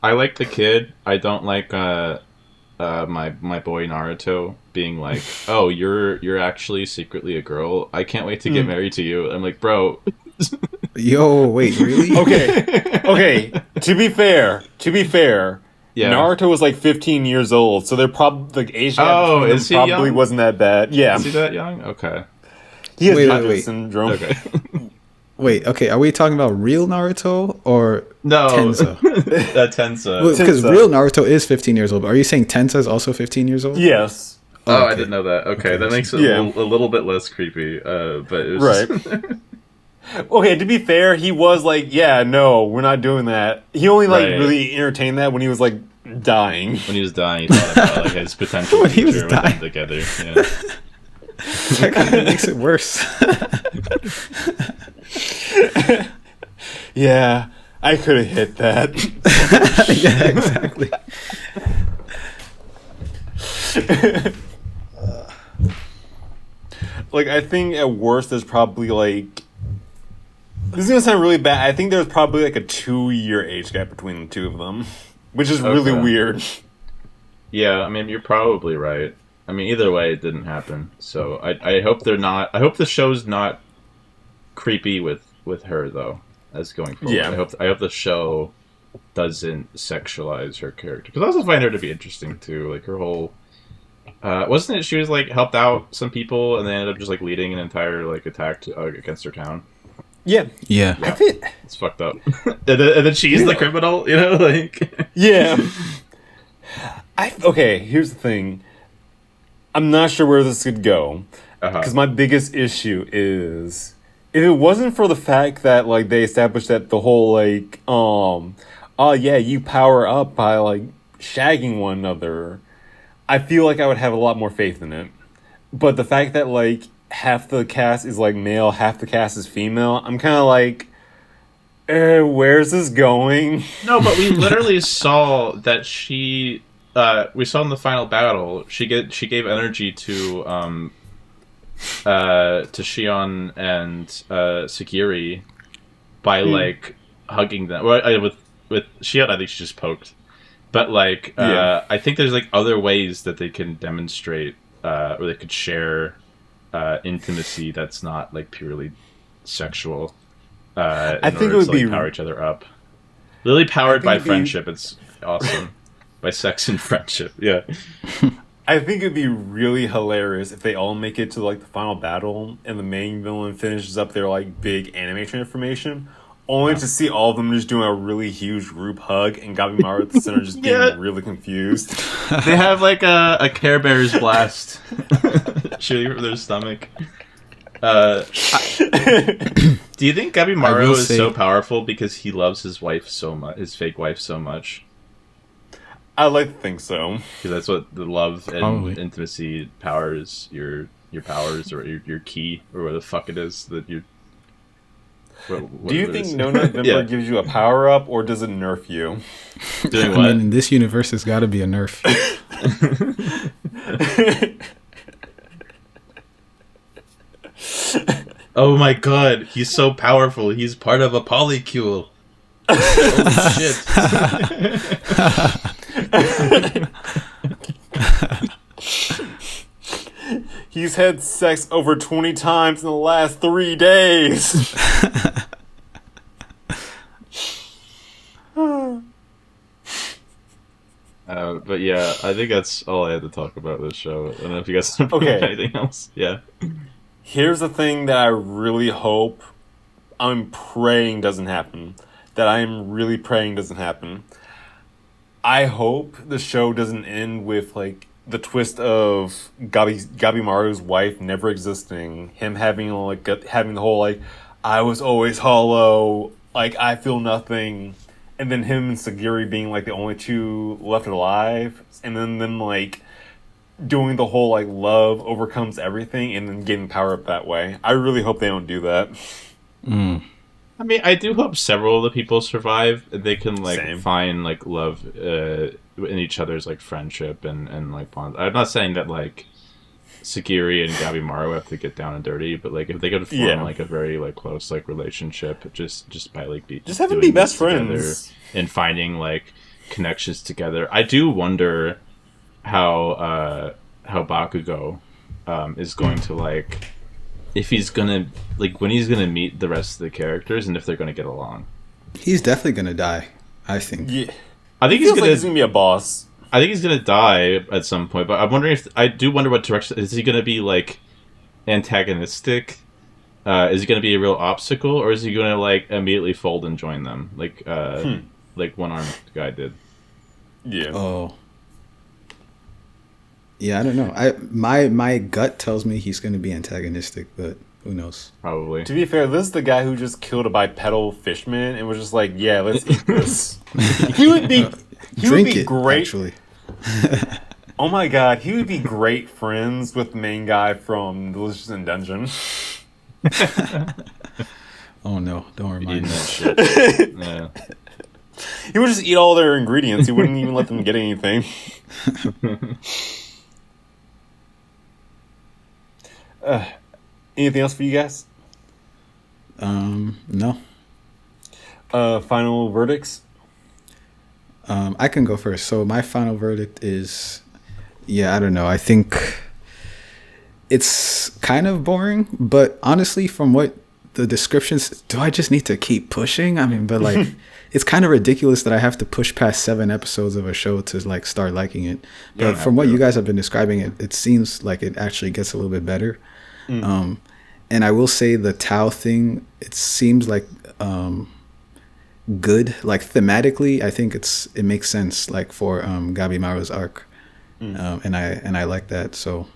I like the kid. I don't like my boy Naruto being like, "Oh, you're actually secretly a girl. I can't wait to get married to you." I'm like, "Bro." Yo, wait, really? Okay. To be fair, yeah. Naruto was like 15 years old, so they're probably like age gap between them probably young? wasn't that bad. Yeah, Is he that young? Okay. He has wait. syndrome. Okay. Wait, okay. Are we talking about real Naruto or Tensa? Tensa. Because real Naruto is 15 years old. But are you saying Tensa is also 15 years old? Yes. Oh, I didn't know that. Okay, that makes it a little bit less creepy. But it was right. Okay, to be fair, he was like, yeah, no, we're not doing that. He only really entertained that when he was like dying. When he was dying, he thought about like his potential when he was future with dying them together. Yeah. That kind of makes it worse. Yeah, I could have hit that. Yeah, exactly. Like, I think at worst there's probably like, this is gonna sound really bad, I think there's probably like a 2-year age gap between the two of them, which is really weird. Yeah, I mean, you're probably right. I mean, either way, it didn't happen. So I hope they're not. I hope the show's not creepy with her though, as going forward. Yeah. I hope the show doesn't sexualize her character, because I also find her to be interesting too. Like her whole, wasn't it? She was like helped out some people, and they ended up just like leading an entire like attack against her town. Yeah. Yeah. It's fucked up. and then she's the criminal, you know, like. Yeah. Okay, here's the thing. I'm not sure where this could go, because my biggest issue is if it wasn't for the fact that like they established that the whole like oh yeah, you power up by like shagging one another, I feel like I would have a lot more faith in it. But the fact that like half the cast is like male, half the cast is female, I'm kind of like, where's this going? No, but we literally saw that she. We saw in the final battle, she gave energy to Shion and Sagiri by like hugging them. Well, with Shion, I think she just poked. But like, I think there's like other ways that they can demonstrate, or they could share intimacy that's not like purely sexual. I think it would be power each other up. Literally powered by friendship. It's awesome. By sex and friendship. Yeah. I think it'd be really hilarious if they all make it to like the final battle and the main villain finishes up their like big anime transformation, only to see all of them just doing a really huge group hug and Gabimaru at the center just being really confused. They have like a Care Bears blast shooting from their stomach. Do you think Gabimaru is so powerful because he loves his wife so much, his fake wife so much? I like to think so. Because that's what the love and intimacy powers your powers or your ki or what the fuck it is that you. Do you think No November gives you a power up or does it nerf you? Doing what? I mean, in this universe, it's got to be a nerf. Oh my god, he's so powerful. He's part of a polycule. Holy shit. He's had sex over 20 times in the last 3 days. But yeah, I think that's all I had to talk about this show. I don't know if you guys have anything else. Yeah. Here's the thing that I really hope, I'm praying doesn't happen. That I am really praying doesn't happen. I hope the show doesn't end with like the twist of Gabimaru's wife never existing, him having the whole like I was always hollow, like I feel nothing, and then him and Sagiri being like the only two left alive, and then them like doing the whole like love overcomes everything and then getting power up that way. I really hope they don't do that. I mean, I do hope several of the people survive. They can like find like love in each other's like friendship and like bonds. I'm not saying that like Sagiri and Gabimaru have to get down and dirty, but like if they could form like a very like close like relationship, just by like just have them be best friends and finding like connections together. I do wonder how Bakugo is going to like. If he's gonna like when he's gonna meet the rest of the characters and if they're gonna get along. He's definitely gonna die, I think. Yeah, I think he's gonna be a boss. I think he's gonna die at some point, but I'm wondering I do wonder what direction is he gonna be like antagonistic? Is he gonna be a real obstacle, or is he gonna like immediately fold and join them like One Armed guy did? Yeah. Oh. Yeah, I don't know. My gut tells me he's going to be antagonistic, but who knows? Probably. To be fair, this is the guy who just killed a bipedal fishman and was just like, "Yeah, let's eat this." He would be great. Actually. Oh my god, he would be great friends with the main guy from Delicious in Dungeon. Oh no! Don't remind me. That shit. Yeah. He would just eat all their ingredients. He wouldn't even let them get anything. Anything else for you guys? No. Final verdicts? I can go first. So my final verdict is, I don't know. I think it's kind of boring, but honestly, from what the descriptions, do I just need to keep pushing? I mean, but like, it's kind of ridiculous that I have to push past 7 episodes of a show to like start liking it. But from what you guys have been describing, it seems like it actually gets a little bit better. And I will say the Tao thing, it seems like good, like thematically. I think it makes sense, like for Gabimaru's arc, and I like that. So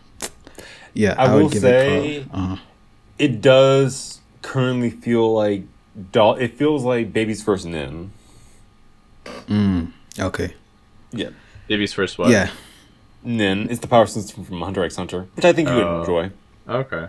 I would give it it does currently feel like it feels like Baby's first Nin. Okay. Yeah. Davy's first one. Yeah. Nin is the power system from Hunter x Hunter, which I think you would enjoy. Okay.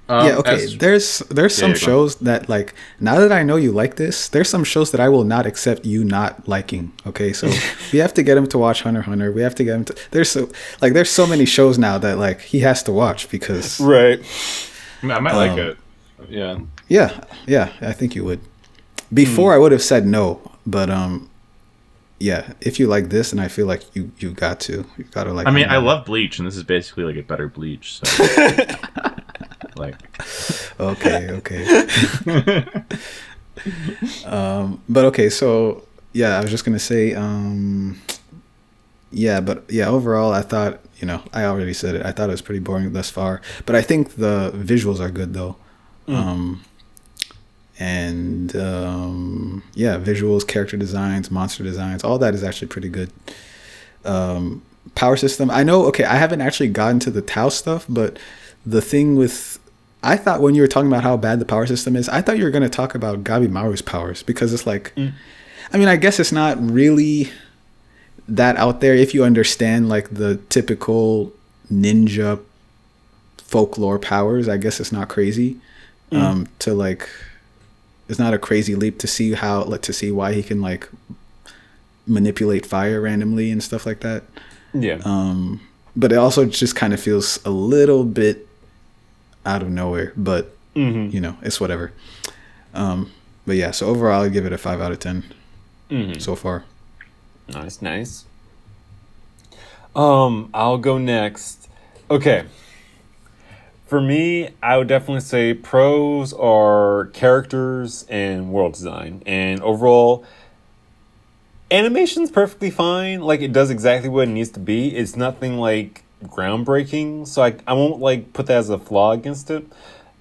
Yeah, okay. as- There's some yeah, go on. shows that, like, now that I know you like this, there's some shows that I will not accept you not liking. Okay, so we have to get him to watch Hunter x Hunter. We have to get him to. There's so many shows now that like he has to watch because Right. I might like it. Yeah. yeah, I think you would. Before I would have said no, but yeah, if you like this, and I feel like you got to like. I mean, I Hunter. love Bleach, and this is basically like a better Bleach. So, like, Okay. But okay, so yeah, I was just gonna say, yeah, overall, I thought, I already said it. I thought it was pretty boring thus far, but I think the visuals are good though. And yeah, visuals, character designs, monster designs, all that is actually pretty good. Power system, I know. Okay, I haven't actually gotten to the Tau stuff, but the thing with, I thought when you were talking about how bad the power system is, I thought you were going to talk about Gabimaru's powers, because it's like, I mean, I guess it's not really that out there if you understand like the typical ninja folklore powers. I guess it's not crazy to like, it's not a crazy leap to see how, like, to see why he can like manipulate fire randomly and stuff like that. Yeah. But it also just kind of feels a little bit out of nowhere, but it's whatever. But yeah, so overall, I give it a 5 out of 10 so far. Nice. I'll go next. Okay. For me, I would definitely say pros are characters and world design. And overall, animation's perfectly fine. Like, it does exactly what it needs to be. It's nothing like groundbreaking, so I won't like put that as a flaw against it.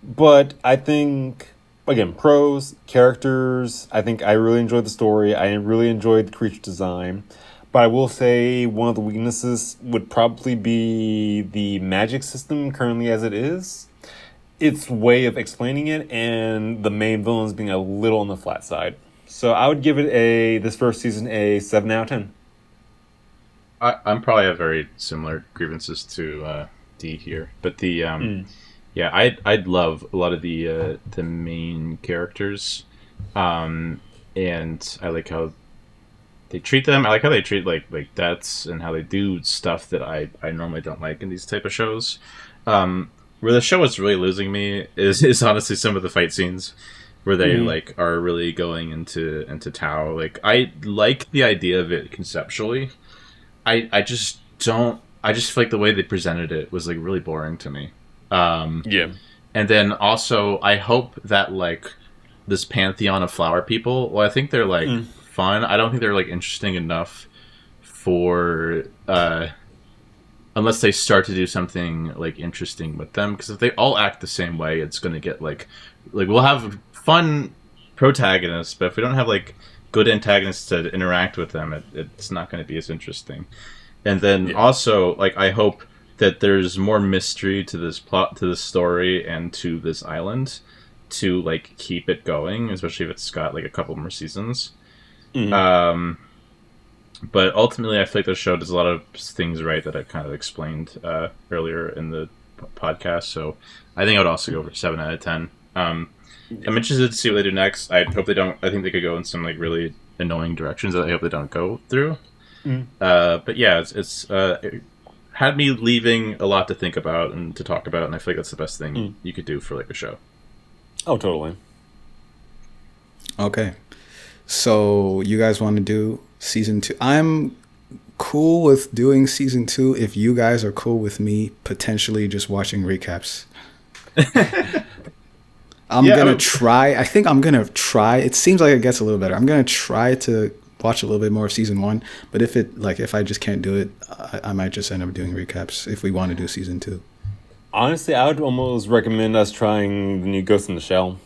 But I think, again, pros, characters, I think I really enjoyed the story. I really enjoyed the creature design. But I will say one of the weaknesses would probably be the magic system currently as it is. Its way of explaining it, and the main villains being a little on the flat side. So I would give it this first season a 7 out of 10. I'm probably have very similar grievances to D here, but the yeah, I'd love a lot of the main characters, and I like how they treat them. I like how they treat like deaths, and how they do stuff that I normally don't like in these type of shows. Where the show is really losing me is honestly some of the fight scenes where they like are really going into Tau. Like, I like the idea of it conceptually. I just don't. I just feel like the way they presented it was like really boring to me. Yeah. And then also, I hope that like this pantheon of flower people. Well, I think they're like fun. I don't think they're like interesting enough for unless they start to do something like interesting with them. Because if they all act the same way, it's going to get like we'll have fun protagonists, but if we don't have like good antagonists to interact with them, it's not going to be as interesting. And then also, like, I hope that there's more mystery to this plot, to this story, and to this island to like keep it going, especially if it's got like a couple more seasons. But ultimately, I feel like the show does a lot of things right that I kind of explained earlier in the podcast. So I think I would also go for 7 out of 10. I'm interested to see what they do next. I hope they don't. I think they could go in some like really annoying directions that I hope they don't go through. But yeah, it had me leaving a lot to think about and to talk about, and I feel like that's the best thing you could do for like a show. Oh, totally. Okay. So you guys want to do season 2? I'm cool with doing season 2 if you guys are cool with me potentially just watching recaps. I'm gonna try. I think I'm gonna try. It seems like it gets a little better. I'm gonna try to watch a little bit more of season 1. But if I just can't do it, I might just end up doing recaps if we want to do season 2. Honestly, I would almost recommend us trying the new Ghost in the Shell.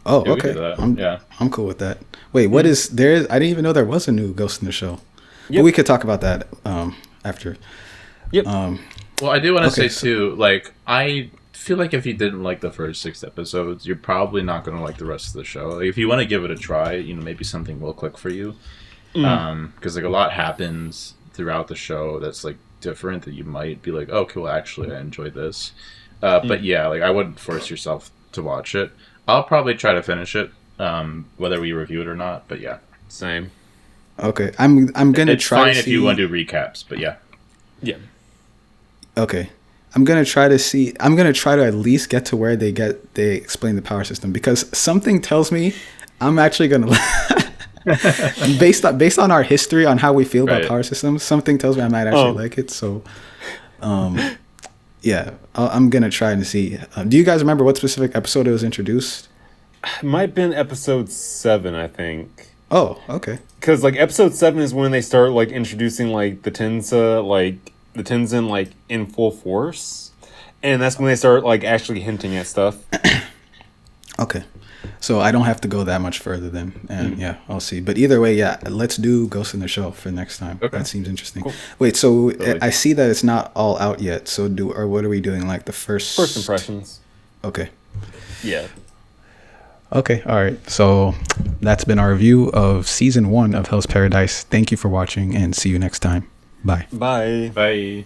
Oh, Yeah, we okay. could do that. I'm cool with that. Wait, what is there? I didn't even know there was a new Ghost in the Shell. Yep. But we could talk about that after. Yep. Well, I do want to say too, like, I feel like if you didn't like the first 6 episodes, you're probably not going to like the rest of the show. Like, if you want to give it a try, maybe something will click for you. Because like a lot happens throughout the show that's like different that you might be like, oh, cool, actually, I enjoyed this. But yeah, like I wouldn't force yourself to watch it. I'll probably try to finish it, whether we review it or not. But yeah, Same. Okay, I'm gonna it's try fine to if you want to do recaps. But yeah, Yeah. Okay. I'm gonna try to at least get to where they explain the power system, because something tells me I'm actually gonna based on our history on how we feel about Right. power systems, something tells me I might actually like it. So yeah, I'm gonna try and see. Do you guys remember what specific episode it was introduced? It might have been episode 7, I think. Oh, okay. Because like episode 7 is when they start like introducing like the Tenzin like in full force, and that's when they start like actually hinting at stuff. Okay. So I don't have to go that much further then, and yeah, I'll see. But either way, yeah, let's do Ghost in the Shell for next time. Okay. That seems interesting. Cool. Wait, so Totally. I see that it's not all out yet. So what are we doing? Like the first Impressions. Okay. Yeah. Okay. All right. So that's been our review of season 1 of Hell's Paradise. Thank you for watching, and see you next time. Bye. Bye. bye.